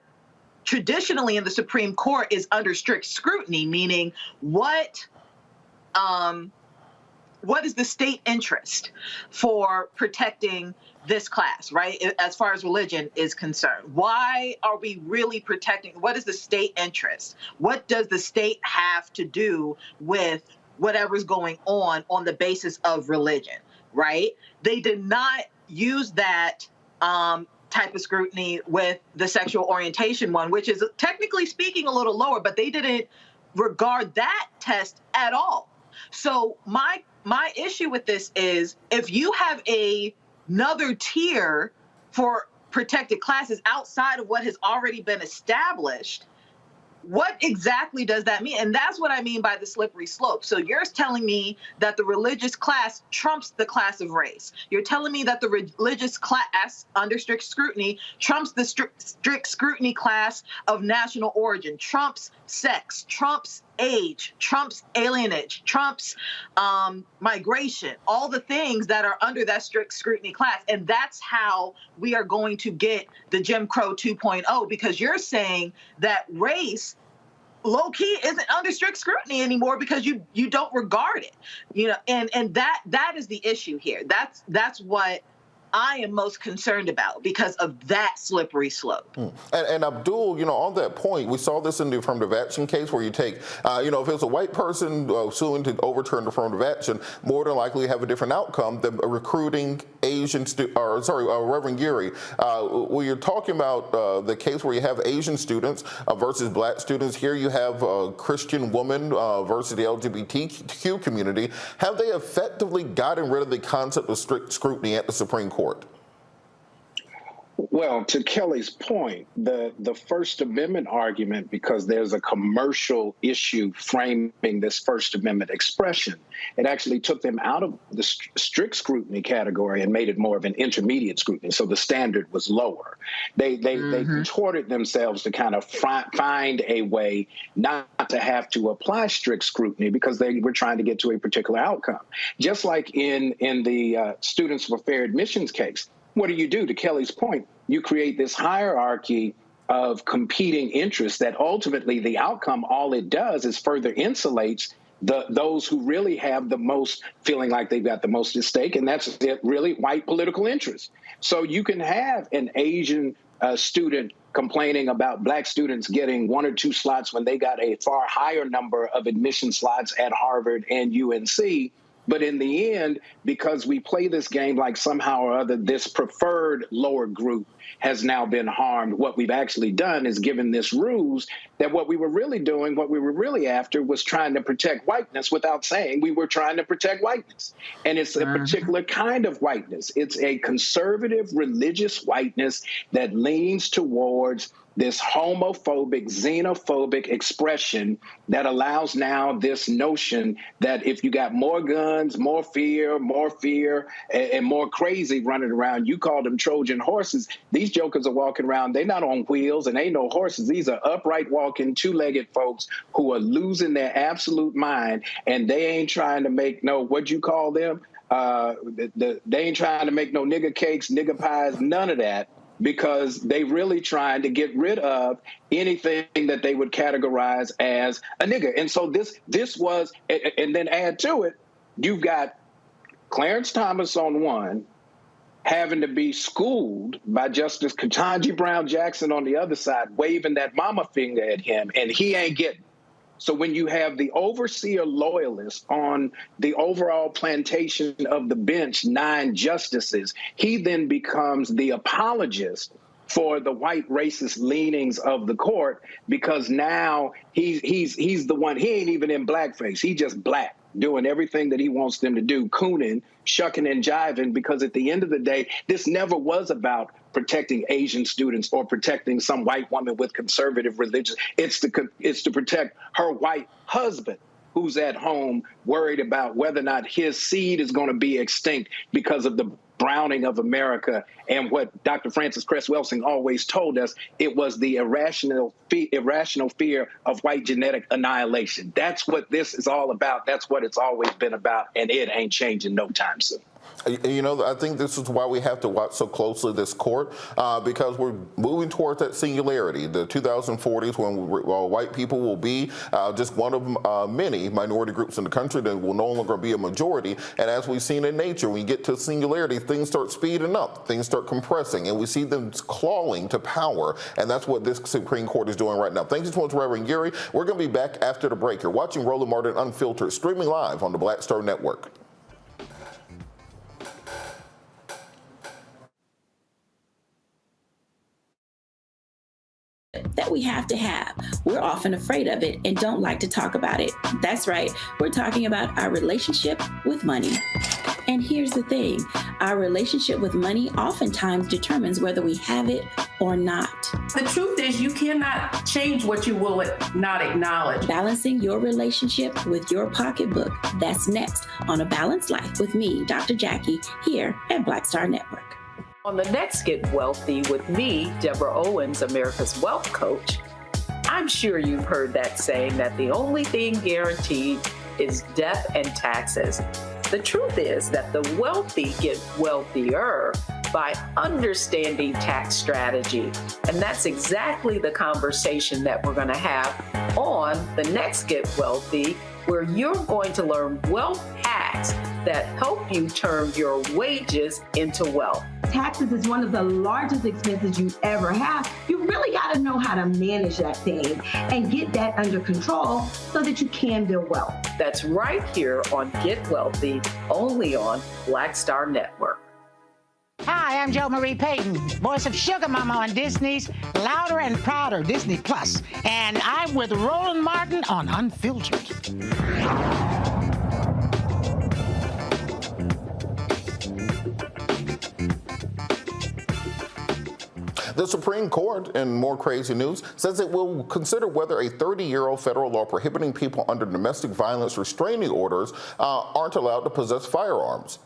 traditionally in the Supreme Court is under strict scrutiny, meaning what what is the state interest for protecting this class, right? As far as religion is concerned, why are we really protecting? What is the state interest? What does the state have to do with whatever's going on the basis of religion, right? They did not use that type of scrutiny with the sexual orientation one, which is technically speaking a little lower, but they didn't regard that test at all. So my issue with this is, if you have another tier for protected classes outside of what has already been established, what exactly does that mean? And that's what I mean by the slippery slope. So you're telling me that the religious class trumps the class of race. You're telling me that the religious class under strict scrutiny trumps the strict scrutiny class of national origin, trumps sex, trumps age, trumps alienage, trumps migration, all the things that are under that strict scrutiny class. And that's how we are going to get the Jim Crow 2.0, because you're saying that race low-key isn't under strict scrutiny anymore because you don't regard it, and that is the issue here. That's what I am most concerned about, because of that slippery slope. And Abdul, on that point, we saw this in the affirmative action case where you take, if it's a white person suing to overturn the affirmative action, more than likely you have a different outcome than recruiting Reverend Geary. When you're talking about the case where you have Asian students versus black students, here you have a Christian woman versus the LGBTQ community. Have they effectively gotten rid of the concept of strict scrutiny at the Supreme Court? Well, to Kelly's point, the First Amendment argument, because there's a commercial issue framing this First Amendment expression, it actually took them out of the strict scrutiny category and made it more of an intermediate scrutiny. So the standard was lower. They contorted themselves to kind of find a way not to have to apply strict scrutiny because they were trying to get to a particular outcome. Just like in the Students for Fair Admissions case. What do? To Kelly's point, you create this hierarchy of competing interests that ultimately the outcome, all it does is further insulates those who really have the most, feeling like they've got the most at stake, and that's really white political interests. So you can have an Asian student complaining about black students getting 1 or 2 slots when they got a far higher number of admission slots at Harvard and UNC. But in the end, because we play this game like somehow or other, this preferred lower group has now been harmed. What we've actually done is given this ruse that what we were really doing, what we were really after was trying to protect whiteness without saying we were trying to protect whiteness. And it's a particular kind of whiteness. It's a conservative religious whiteness that leans towards this homophobic, xenophobic expression that allows now this notion that if you got more guns, more fear, and more crazy running around, you call them Trojan horses. These jokers are walking around, they're not on wheels and ain't no horses. These are upright walking, two-legged folks who are losing their absolute mind, and they ain't trying to make no, what'd you call them? They ain't trying to make no nigger cakes, nigger pies, none of that, because they really trying to get rid of anything that they would categorize as a nigger. And so this was, and then add to it, you've got Clarence Thomas on one, having to be schooled by Justice Ketanji Brown Jackson on the other side, waving that mama finger at him, and he ain't getting. So when you have the overseer loyalist on the overall plantation of the bench, 9 justices, he then becomes the apologist for the white racist leanings of the court, because now he's the one, he ain't even in blackface, he just black, doing everything that he wants them to do, cooning, shucking and jiving, because at the end of the day, this never was about protecting Asian students or protecting some white woman with conservative religion. It's to protect her white husband who's at home worried about whether or not his seed is going to be extinct because of the browning of America. And what Dr. Frances Cress Welsing always told us, it was the irrational fear of white genetic annihilation. That's what this is all about. That's what it's always been about, and it ain't changing no time soon. You know, I think this is why we have to watch so closely this court, because we're moving towards that singularity, the 2040s, when white people will be just one of many minority groups in the country that will no longer be a majority. And as we've seen in nature, when you get to singularity, things start speeding up, things start compressing, and we see them clawing to power. And that's what this Supreme Court is doing right now. Thank you so much, Reverend Geary. We're going to be back after the break. You're watching Roland Martin Unfiltered, streaming live on the Black Star Network. That we have to have. We're often afraid of it and don't like to talk about it. That's right. We're talking about our relationship with money. And here's the thing. Our relationship with money oftentimes determines whether we have it or not. The truth is you cannot change what you will not acknowledge. Balancing your relationship with your pocketbook. That's next on A Balanced Life with me, Dr. Jackie, here at Black Star Network. On the next Get Wealthy with me, Deborah Owens, America's Wealth Coach, I'm sure you've heard that saying that the only thing guaranteed is death and taxes. The truth is that the wealthy get wealthier by understanding tax strategy. And that's exactly the conversation that we're going to have on the next Get Wealthy, where you're going to learn wealth hacks that help you turn your wages into wealth. Taxes is one of the largest expenses you ever have. You really got to know how to manage that thing and get that under control so that you can build wealth. That's right here on Get Wealthy, only on Black Star Network. Hi, I'm Jo Marie Payton, voice of Sugar Mama on Disney's Louder and Prouder Disney Plus, and I'm with Roland Martin on Unfiltered. The Supreme Court, in more crazy news, says it will consider whether a 30-year-old federal law prohibiting people under domestic violence restraining orders aren't allowed to possess firearms.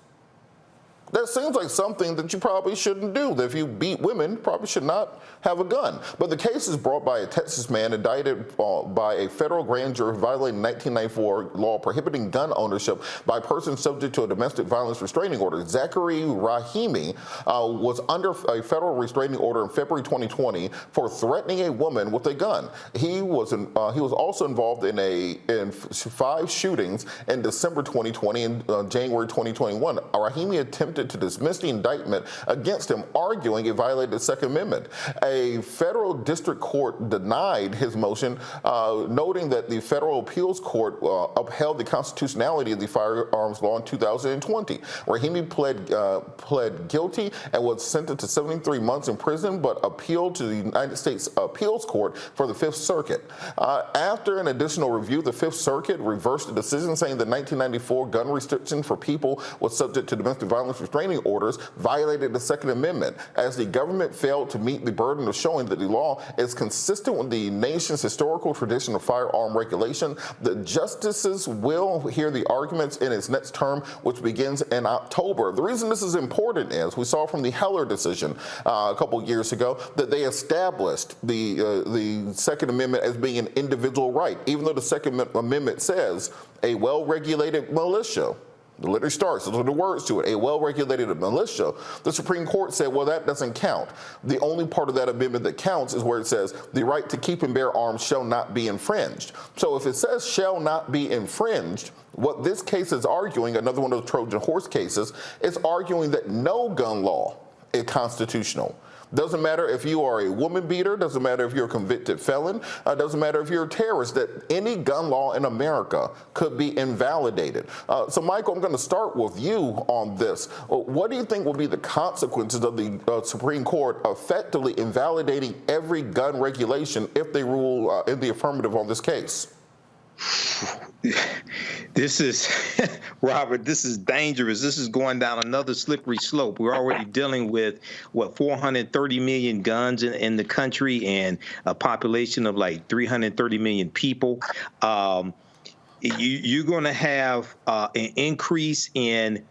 That seems like something that you probably shouldn't do. That if you beat women, probably should not have a gun. But the case is brought by a Texas man indicted by a federal grand jury violating 1994 law prohibiting gun ownership by persons subject to a domestic violence restraining order. Zachary Rahimi was under a federal restraining order in February 2020 for threatening a woman with a gun. He was also involved in 5 shootings in December 2020 and January 2021. Rahimi attempted to dismiss the indictment against him, arguing it violated the Second Amendment. A federal district court denied his motion, noting that the federal appeals court upheld the constitutionality of the firearms law in 2020. Rahimi pled guilty and was sentenced to 73 months in prison, but appealed to the United States Appeals Court for the Fifth Circuit. After an additional review, the Fifth Circuit reversed the decision, saying the 1994 gun restriction for people was subject to domestic violence restraining orders violated the Second Amendment, as the government failed to meet the burden of showing that the law is consistent with the nation's historical tradition of firearm regulation. The justices will hear the arguments in its next term, which begins in October. The reason this is important is we saw from the Heller decision a couple years ago that they established the Second Amendment as being an individual right, even though the Second Amendment says a well-regulated militia. The letter starts, those are the words to it, a well-regulated militia. The Supreme Court said, well, that doesn't count. The only part of that amendment that counts is where it says the right to keep and bear arms shall not be infringed. So if it says shall not be infringed, what this case is arguing, another one of those Trojan horse cases, is arguing that no gun law is constitutional. Doesn't matter if you are a woman beater, doesn't matter if you're a convicted felon, doesn't matter if you're a terrorist, that any gun law in America could be invalidated. So Michael, I'm going to start with you on this. What do you think will be the consequences of the Supreme Court effectively invalidating every gun regulation if they rule in the affirmative on this case? This is, Robert, this is dangerous. This is going down another slippery slope. We're already dealing with, 430 million guns in the country and a population of like 330 million people. You're going to have an increase in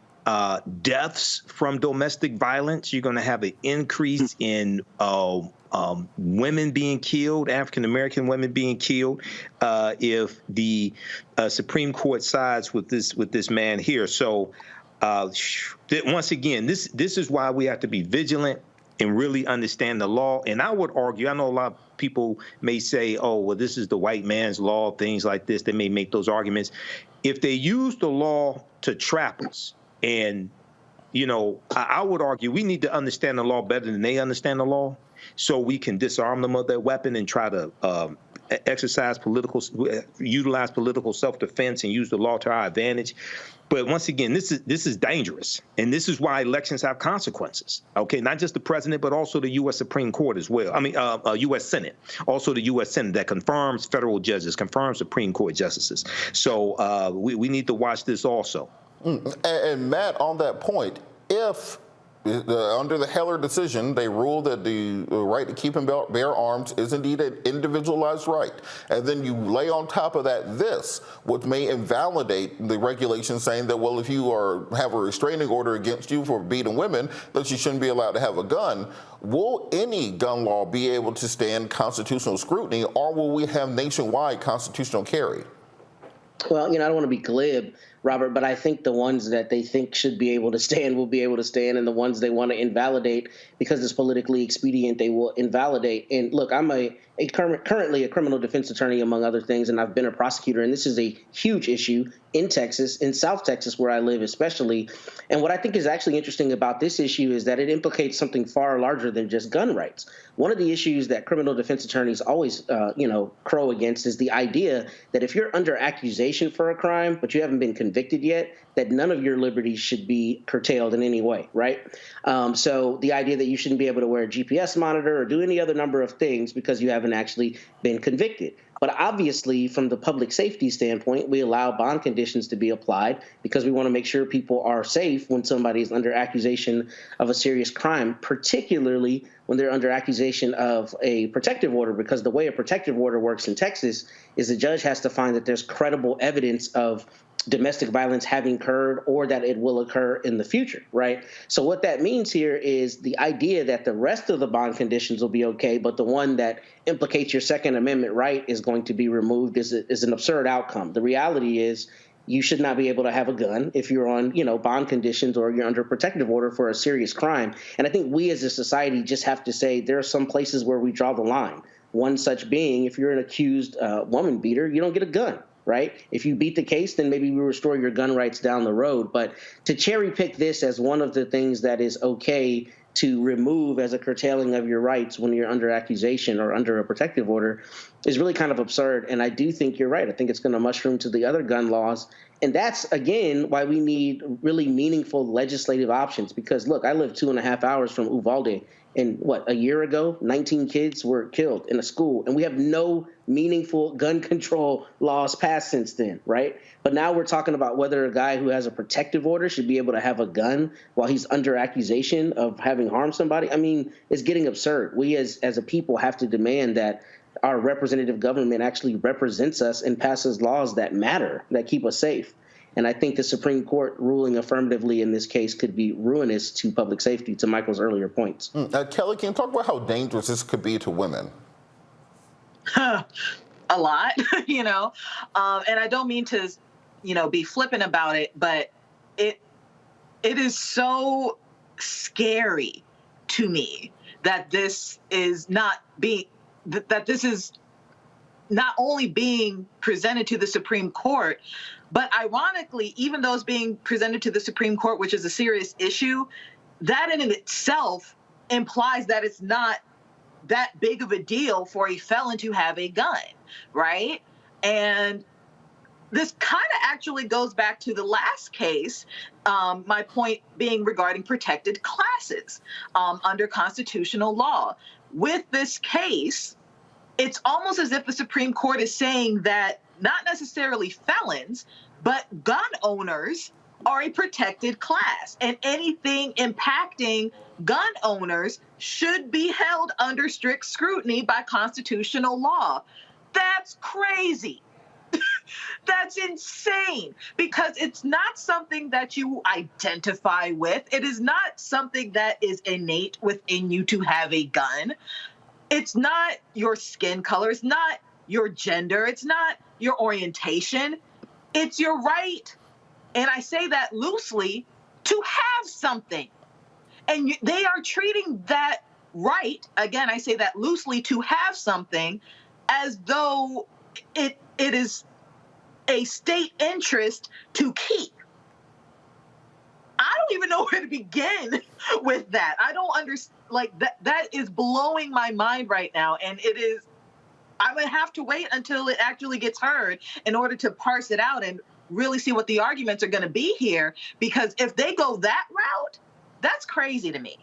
deaths from domestic violence. You're going to have an increase in women being killed, African-American women being killed, if the Supreme Court sides with this man here. So Once again, this is why we have to be vigilant and really understand the law. And I would argue, I know a lot of people may say, oh, well, this is the white man's law, things like this. They may make those arguments. If they use the law to trap us, and, you know, I would argue we need to understand the law better than they understand the law, so we can disarm them of their weapon and try to utilize political self-defense and use the law to our advantage. But once again, this is dangerous, and this is why elections have consequences. Okay, not just the president, but also the U.S. Supreme Court as well. I mean, U.S. Senate, also the U.S. Senate that confirms federal judges, confirms Supreme Court justices. So we need to watch this also. And Matt, on that point, if under the Heller decision, they ruled that the right to keep and bear arms is indeed an individualized right. And then you lay on top of that this, which may invalidate the regulation saying that, well, if you have a restraining order against you for beating women, that you shouldn't be allowed to have a gun. Will any gun law be able to stand constitutional scrutiny, or will we have nationwide constitutional carry? Well, you know, I don't want to be glib, Robert, but I think the ones that they think should be able to stand will be able to stand, and the ones they want to invalidate because it's politically expedient, they will invalidate. And look, I'm currently a criminal defense attorney, among other things, and I've been a prosecutor, and this is a huge issue in Texas, in South Texas, where I live especially. And what I think is actually interesting about this issue is that it implicates something far larger than just gun rights. One of the issues that criminal defense attorneys always, crow against is the idea that if you're under accusation for a crime, but you haven't been convicted yet, that none of your liberties should be curtailed in any way, right? So the idea that you shouldn't be able to wear a GPS monitor or do any other number of things because you haven't actually been convicted. But obviously, from the public safety standpoint, we allow bond conditions to be applied because we want to make sure people are safe when somebody is under accusation of a serious crime, particularly when they're under accusation of a protective order, because the way a protective order works in Texas is the judge has to find that there's credible evidence of domestic violence having occurred or that it will occur in the future, right? So what that means here is the idea that the rest of the bond conditions will be okay, but the one that implicates your Second Amendment right is going to be removed is an absurd outcome. The reality is you should not be able to have a gun if you're on, bond conditions or you're under a protective order for a serious crime. And I think we as a society just have to say there are some places where we draw the line. One such being, if you're an accused woman beater, you don't get a gun. Right? If you beat the case, then maybe we restore your gun rights down the road. But to cherry pick this as one of the things that is okay to remove as a curtailing of your rights when you're under accusation or under a protective order is really kind of absurd. And I do think you're right. I think it's going to mushroom to the other gun laws. And that's, again, why we need really meaningful legislative options. Because, look, I live 2.5 hours from Uvalde. And a year ago, 19 kids were killed in a school, and we have no meaningful gun control laws passed since then, right? But now we're talking about whether a guy who has a protective order should be able to have a gun while he's under accusation of having harmed somebody. I mean, it's getting absurd. We as a people have to demand that our representative government actually represents us and passes laws that matter, that keep us safe. And I think the Supreme Court ruling affirmatively in this case could be ruinous to public safety, to Michael's earlier points. Kelly, can you talk about how dangerous this could be to women? A lot, and I don't mean to, be flippant about it, but it is so scary to me that this is not only being presented to the Supreme Court, but ironically, even though it's being presented to the Supreme Court, which is a serious issue, that in itself implies that it's not that big of a deal for a felon to have a gun, right? And this kind of actually goes back to the last case, my point being regarding protected classes under constitutional law. With this case, it's almost as if the Supreme Court is saying that not necessarily felons, but gun owners are a protected class, and anything impacting gun owners should be held under strict scrutiny by constitutional law. That's crazy. That's insane, because it's not something that you identify with. It is not something that is innate within you to have a gun. It's not your skin color. It's not your gender. It's not your orientation. It's your right, and I say that loosely, to have something. And they are treating that right, again, I say that loosely, to have something as though it is a state interest to keep. I don't even know where to begin with that. I don't understand. Like, that is blowing my mind right now. And it is, I'm going to have to wait until it actually gets heard in order to parse it out and really see what the arguments are going to be here. Because if they go that route, that's crazy to me.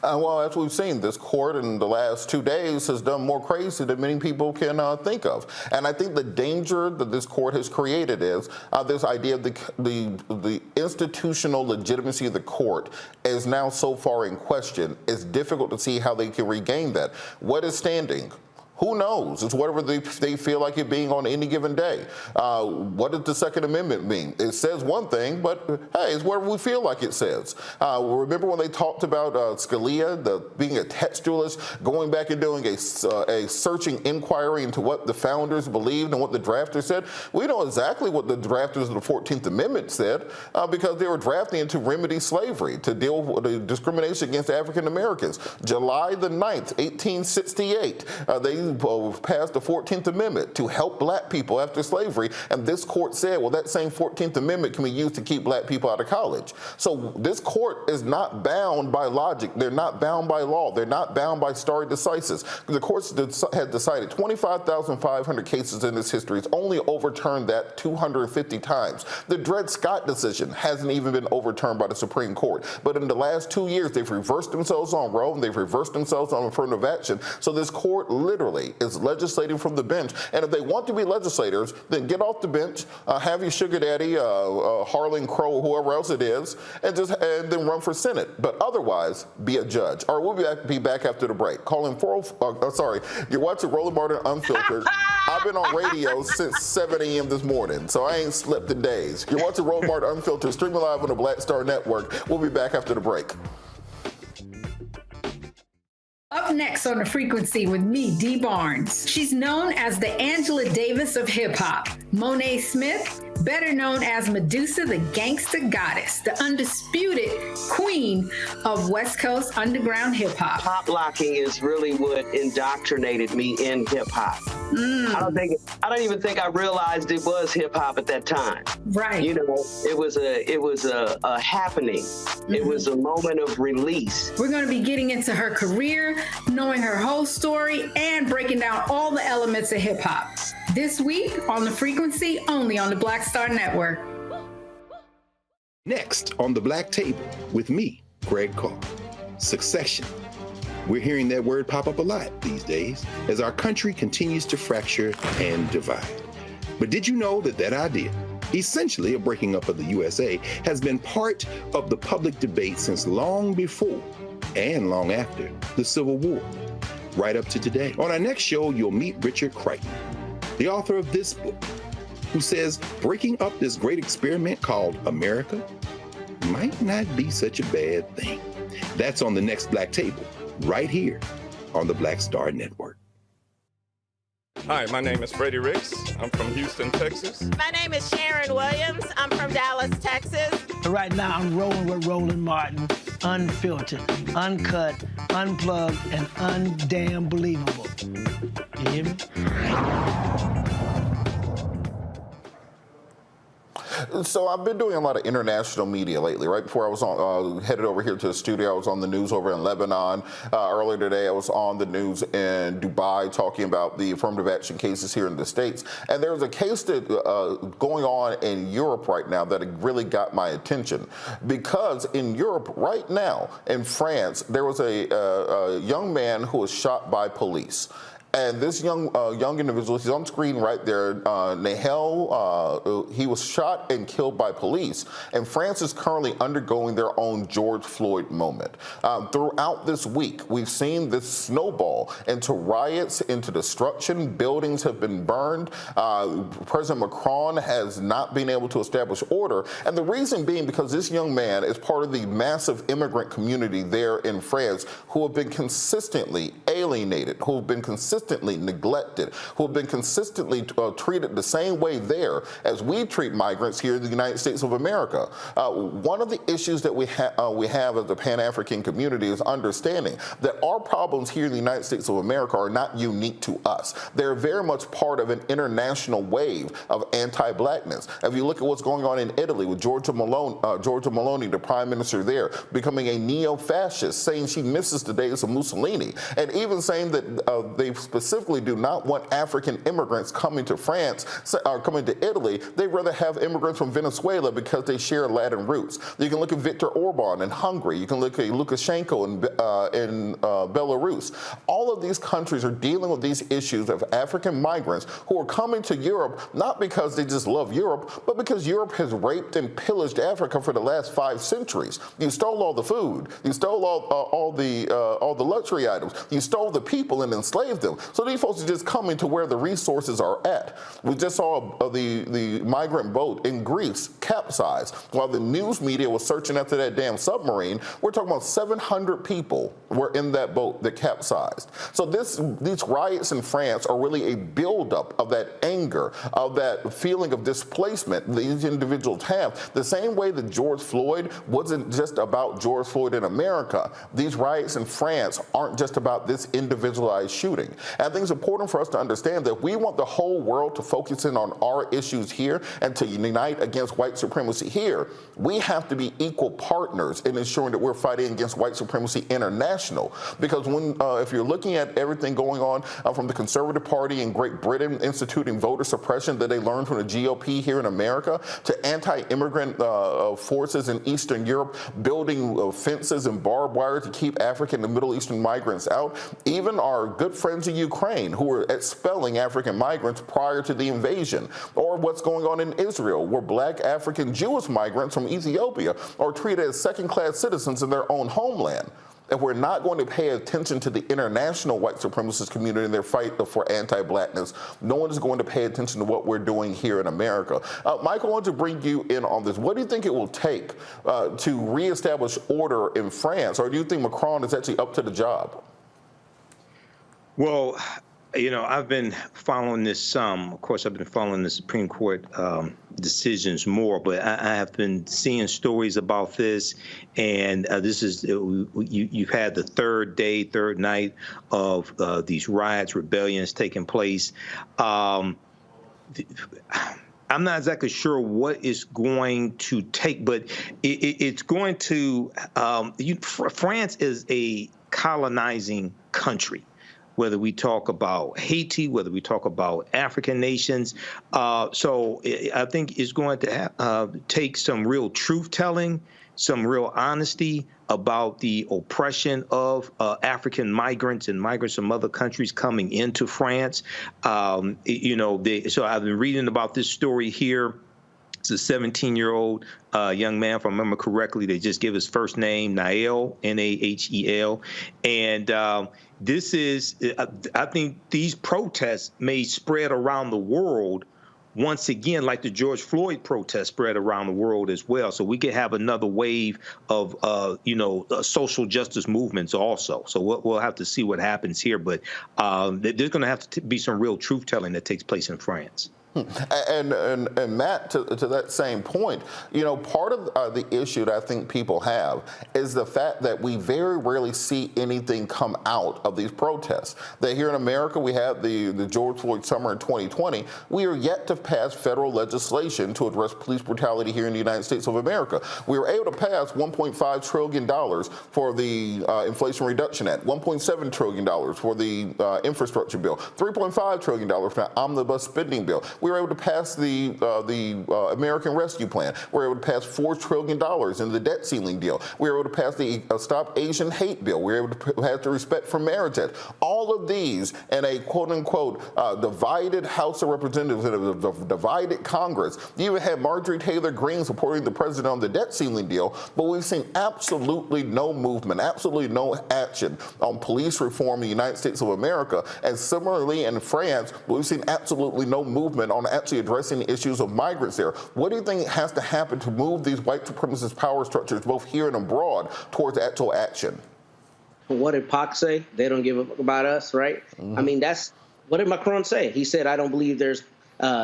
Well, as we've seen, this court in the last 2 days has done more crazy than many people can think of. And I think the danger that this court has created is this idea of the institutional legitimacy of the court is now so far in question. It's difficult to see how they can regain that. What is standing? Who knows? It's whatever they feel like it being on any given day. What does the Second Amendment mean? It says one thing, but hey, it's whatever we feel like it says. Remember when they talked about Scalia being a textualist, going back and doing a searching inquiry into what the founders believed and what the drafters said? We know exactly what the drafters of the 14th Amendment said because they were drafting it to remedy slavery, to deal with the discrimination against African Americans. July the 9th, 1868, they passed the 14th Amendment to help black people after slavery, and this court said, well, that same 14th Amendment can be used to keep black people out of college. So this court is not bound by logic. They're not bound by law. They're not bound by stare decisis. The courts had decided 25,500 cases in its history. It's only overturned that 250 times. The Dred Scott decision hasn't even been overturned by the Supreme Court. But in the last 2 years, they've reversed themselves on Roe, and they've reversed themselves on affirmative action. So this court literally is legislating from the bench. And if they want to be legislators, then get off the bench, have your sugar daddy, Harlan Crow, or whoever else it is, and then run for Senate. But otherwise, be a judge. All right, we'll be back after the break. Calling you're watching Roland Martin Unfiltered. I've been on radio since 7 a.m. this morning, so I ain't slept in days. You're watching Roland Martin Unfiltered, streaming live on the Black Star Network. We'll be back after the break. Up next on The Frequency with me, Dee Barnes. She's known as the Angela Davis of hip-hop. Monet Smith, better known as Medusa, the gangsta goddess, the undisputed queen of West Coast underground hip-hop. Pop locking is really what indoctrinated me in hip-hop. I don't even think I realized it was hip-hop at that time. Right. You know, it was a happening. Mm-hmm. It was a moment of release. We're going to be getting into her career, knowing her whole story, and breaking down all the elements of hip-hop. This week on The Frequency, only on the Black Star Network. Next on The Black Table with me, Greg Carr. Succession. We're hearing that word pop up a lot these days as our country continues to fracture and divide. But did you know that idea, essentially a breaking up of the USA, has been part of the public debate since long before and long after the Civil War, right up to today? On our next show, you'll meet Richard Crichton, the author of this book, who says breaking up this great experiment called America might not be such a bad thing. That's on the next Black Table, right here on the Black Star Network. Hi, my name is Freddie Ricks. I'm from Houston, Texas. My name is Sharon Williams. I'm from Dallas, Texas. Right now, I'm rolling with Roland Martin, unfiltered, uncut, unplugged, and undamn believable. You hear me? So I've been doing a lot of international media lately. Right before I was headed over here to the studio, I was on the news over in Lebanon. Earlier today, I was on the news in Dubai talking about the affirmative action cases here in the States. And there's a case that going on in Europe right now that really got my attention. Because in Europe right now, in France, there was a young man who was shot by police. And this young individual, he's on screen right there, Nahel, he was shot and killed by police. And France is currently undergoing their own George Floyd moment. Throughout this week, we've seen this snowball into riots, into destruction. Buildings have been burned. President Macron has not been able to establish order. And the reason being because this young man is part of the massive immigrant community there in France who have been consistently alienated, who have been consistently consistently neglected, who have been consistently treated the same way there as we treat migrants here in the United States of America. One of the issues that we have as the Pan-African community is understanding that our problems here in the United States of America are not unique to us. They're very much part of an international wave of anti-blackness. If you look at what's going on in Italy with Giorgia Meloni, the prime minister there, becoming a neo-fascist, saying she misses the days of Mussolini, and even saying that they specifically do not want African immigrants coming to France or coming to Italy. They'd rather have immigrants from Venezuela because they share Latin roots. You can look at Viktor Orban in Hungary. You can look at Lukashenko in Belarus. All of these countries are dealing with these issues of African migrants who are coming to Europe not because they just love Europe, but because Europe has raped and pillaged Africa for the last 5 centuries. You stole all the food. You stole all the luxury items. You stole the people and enslaved them. So these folks are just coming to where the resources are at. We just saw the migrant boat in Greece capsized. While the news media was searching after that damn submarine, we're talking about 700 people were in that boat that capsized. So these riots in France are really a buildup of that anger, of that feeling of displacement these individuals have. The same way that George Floyd wasn't just about George Floyd in America. These riots in France aren't just about this individualized shooting. And I think it's important for us to understand that we want the whole world to focus in on our issues here and to unite against white supremacy here. We have to be equal partners in ensuring that we're fighting against white supremacy international. Because if you're looking at everything going on from the Conservative Party in Great Britain instituting voter suppression that they learned from the GOP here in America, to anti-immigrant forces in Eastern Europe building fences and barbed wire to keep African and Middle Eastern migrants out, even our good friends in Ukraine who were expelling African migrants prior to the invasion, or what's going on in Israel where black African Jewish migrants from Ethiopia are treated as second-class citizens in their own homeland. If we're not going to pay attention to the international white supremacist community in their fight for anti-blackness, no one is going to pay attention to what we're doing here in America. Michael, I want to bring you in on this. What do you think it will take to reestablish order in France, or do you think Macron is actually up to the job? Well, you know, I've been following this of course, I've been following the Supreme Court decisions more, but I have been seeing stories about this, and this is, you've had the third night of these riots, rebellions taking place. I'm not exactly sure what is going to take, but it's going to, France is a colonizing country. Whether we talk about Haiti, whether we talk about African nations. So I think it's going to take some real truth-telling, some real honesty about the oppression of African migrants and migrants from other countries coming into France. So I've been reading about this story here. It's a 17-year-old young man, if I remember correctly. They just give his first name, Nahel, Nahel. And this is, I think these protests may spread around the world once again, like the George Floyd protests spread around the world as well. So we could have another wave of, social justice movements also. So we'll have to see what happens here. But there's going to have to be some real truth-telling that takes place in France. And Matt, to that same point, part of the issue that I think people have is the fact that we very rarely see anything come out of these protests. That here in America, we had the George Floyd summer in 2020. We are yet to pass federal legislation to address police brutality here in the United States of America. We were able to pass $1.5 trillion for the Inflation Reduction Act, $1.7 trillion for the infrastructure bill, $3.5 trillion for the omnibus spending bill. We were able to pass the American Rescue Plan. We were able to pass $4 trillion in the debt ceiling deal. We were able to pass the Stop Asian Hate bill. We were able to pass the Respect for Marriage Act. All of these in a quote-unquote divided House of Representatives and a divided Congress. You even had Marjorie Taylor Greene supporting the president on the debt ceiling deal, but we've seen absolutely no movement, absolutely no action on police reform in the United States of America. And similarly in France, we've seen absolutely no movement on actually addressing the issues of migrants there. What do you think has to happen to move these white supremacist power structures, both here and abroad, towards actual action? What did Pac say? They don't give a fuck about us, right? I mean, what did Macron say? He said, I don't believe there's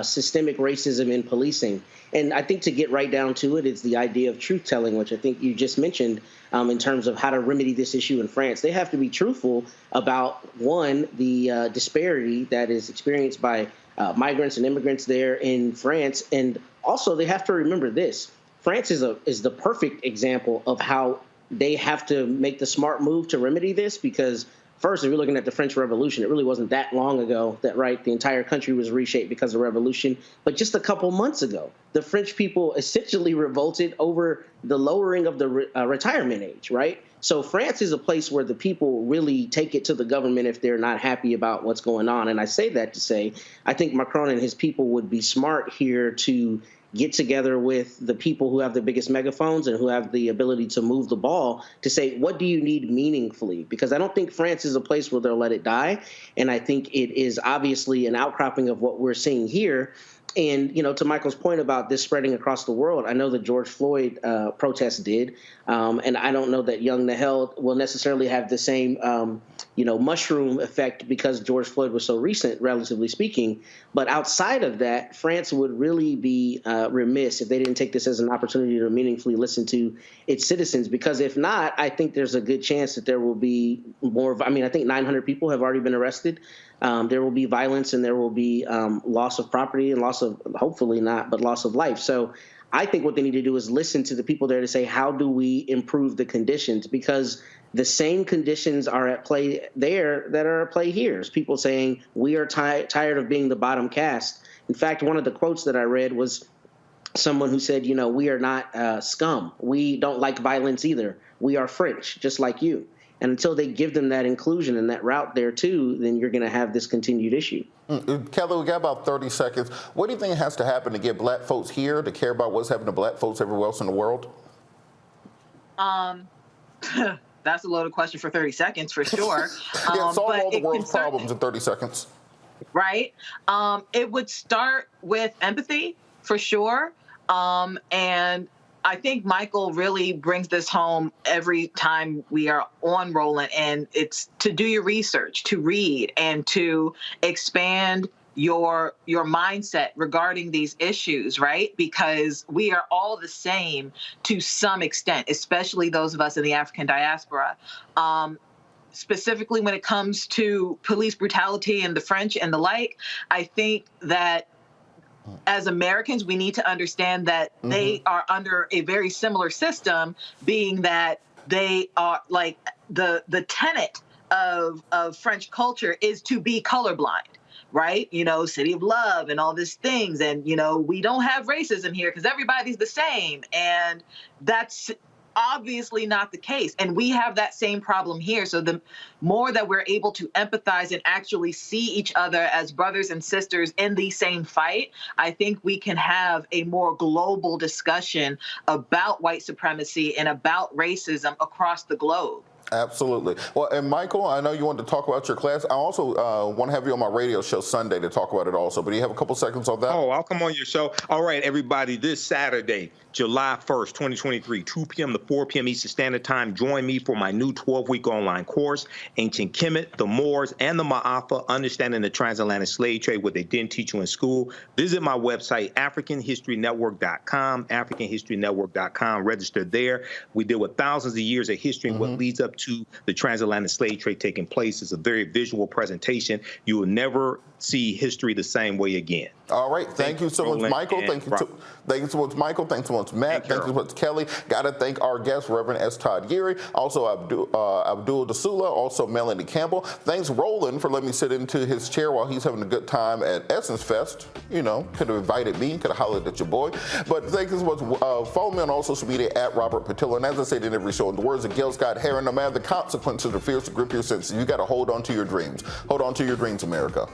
systemic racism in policing. And I think to get right down to it, it's the idea of truth telling, which I think you just mentioned in terms of how to remedy this issue in France. They have to be truthful about, one, the disparity that is experienced by migrants and immigrants there in France. And also they have to remember this. France is the perfect example of how they have to make the smart move to remedy this, because first, if you're looking at the French Revolution, it really wasn't that long ago that, right, the entire country was reshaped because of the revolution. But just a couple months ago, the French people essentially revolted over the lowering of the retirement age, right? So France is a place where the people really take it to the government if they're not happy about what's going on. And I say that to say, I think Macron and his people would be smart here to get together with the people who have the biggest megaphones and who have the ability to move the ball to say, what do you need meaningfully? Because I don't think France is a place where they'll let it die. And I think it is obviously an outcropping of what we're seeing here. And, to Michael's point about this spreading across the world, I know the George Floyd protest did. And I don't know that young Nahel will necessarily have the same, mushroom effect because George Floyd was so recent, relatively speaking. But outside of that, France would really be remiss if they didn't take this as an opportunity to meaningfully listen to its citizens. Because if not, I think there's a good chance that there will be more. I think 900 people have already been arrested. There will be violence and there will be loss of property and loss of, hopefully not, but loss of life. So I think what they need to do is listen to the people there to say, how do we improve the conditions? Because the same conditions are at play there that are at play here. It's people saying, we are tired of being the bottom caste. In fact, one of the quotes that I read was someone who said, we are not scum. We don't like violence either. We are French, just like you. And until they give them that inclusion and that route there too, then you're going to have this continued issue. Kelly, we got about 30 seconds. What do you think has to happen to get black folks here to care about what's happening to black folks everywhere else in the world? That's a loaded question for 30 seconds for sure. Solve all the world's problems in 30 seconds. Right. It would start with empathy for sure. And I think Michael really brings this home every time we are on Roland, and it's to do your research, to read, and to expand your mindset regarding these issues, right? Because we are all the same to some extent, especially those of us in the African diaspora. Specifically when it comes to police brutality and the French and the like, I think that as Americans, we need to understand that they are under a very similar system, being that they are like the tenet of French culture is to be colorblind, right? City of love and all these things. And, we don't have racism here because everybody's the same. And that's obviously not the case. And we have that same problem here. So the more that we're able to empathize and actually see each other as brothers and sisters in the same fight, I think we can have a more global discussion about white supremacy and about racism across the globe. Absolutely. Well, and Michael, I know you wanted to talk about your class. I also want to have you on my radio show Sunday to talk about it also, but do you have a couple seconds on that? Oh, I'll come on your show. All right, everybody, this Saturday, July 1st, 2023, 2 p.m. to 4 p.m. Eastern Standard Time. Join me for my new 12-week online course, Ancient Kemet, the Moors, and the Ma'afa, Understanding the Transatlantic Slave Trade, what they didn't teach you in school. Visit my website, AfricanHistoryNetwork.com, AfricanHistoryNetwork.com. Register there. We deal with thousands of years of history and what leads up to the transatlantic slave trade taking place. It's a very visual presentation. You will never see history the same way again. All right. Thank you so much, Michael. Thank you so much, Michael. Thanks so much, Matt. Thank you so much, Kelly. Got to thank our guest, Reverend S. Todd Geary, also Abdul Dasula, also Melanie Campbell. Thanks, Roland, for letting me sit into his chair while he's having a good time at Essence Fest. Could have invited me, could have hollered at your boy. But thank you so much. Follow me on all social media at Robert Patillo. And as I said in every show, in the words of Gil Scott Heron, no matter the consequences or fears to grip your senses, you got to hold on to your dreams. Hold on to your dreams, America.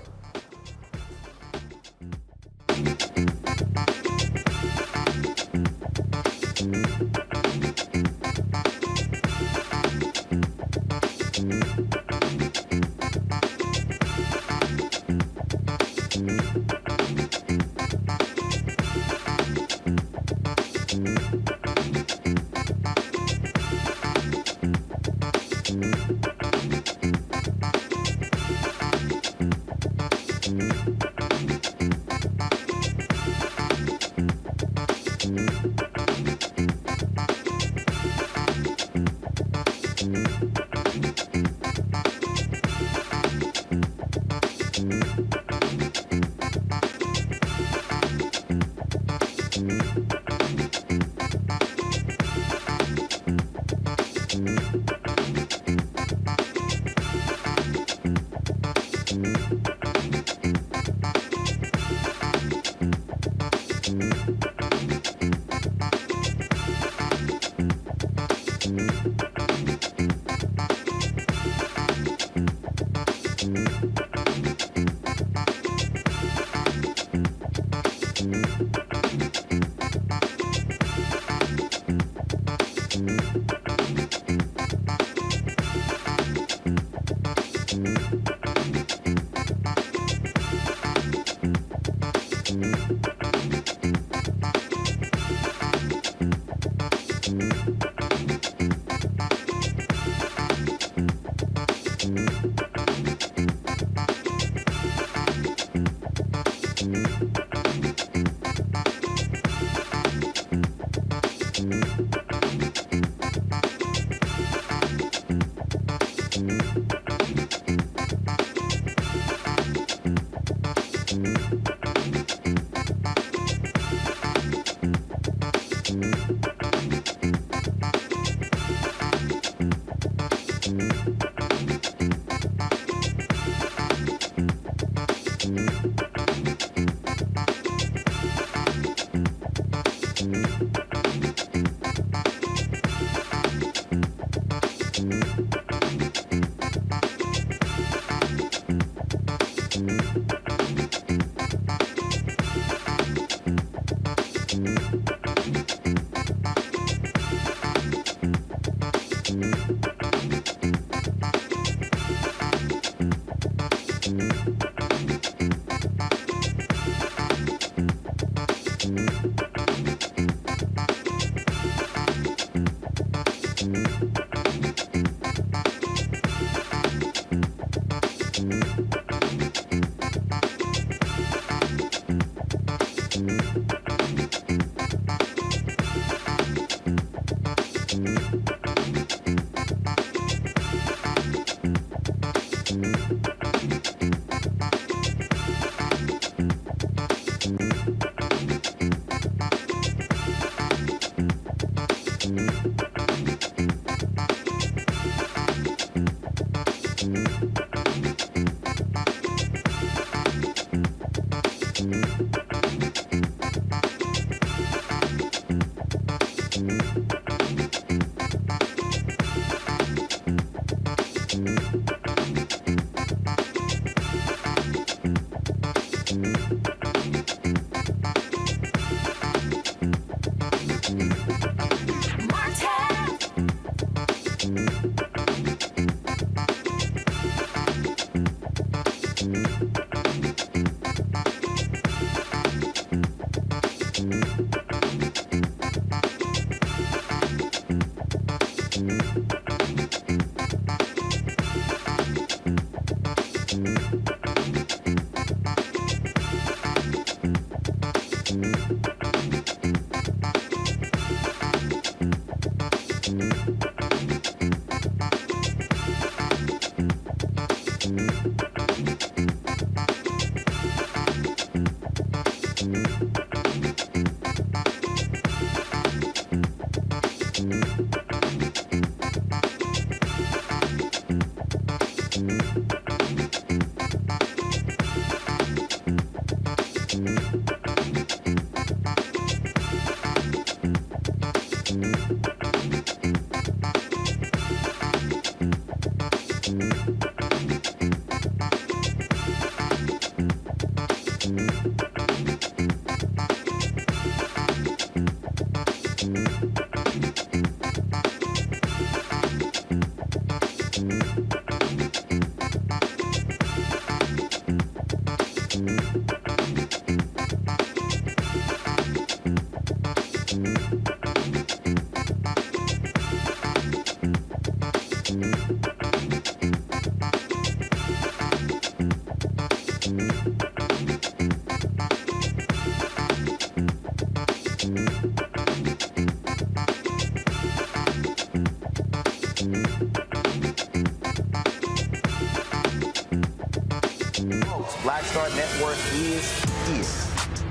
Star Network is.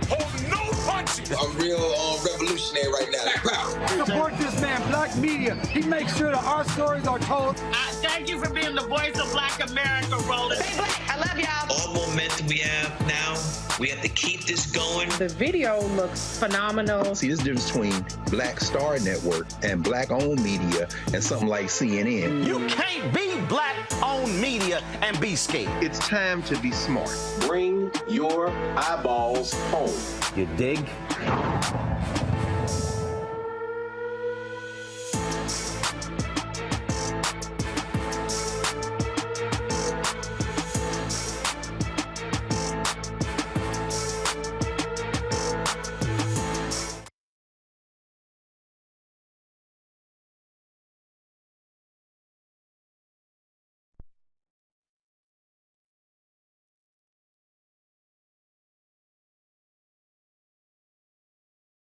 Hold no punches. I'm real revolutionary right now. Support this man, Black Media. He makes sure that our stories are told. Thank you for being the voice of Black America, Roland. Stay black. I love y'all. All momentum we have now, we have to keep this going. The video looks phenomenal. See, this difference between Black Star Network and Black-owned media and something like CNN. You can't be Black-owned media and be scared. It's time to be smart. Bring your eyeballs home. You dig?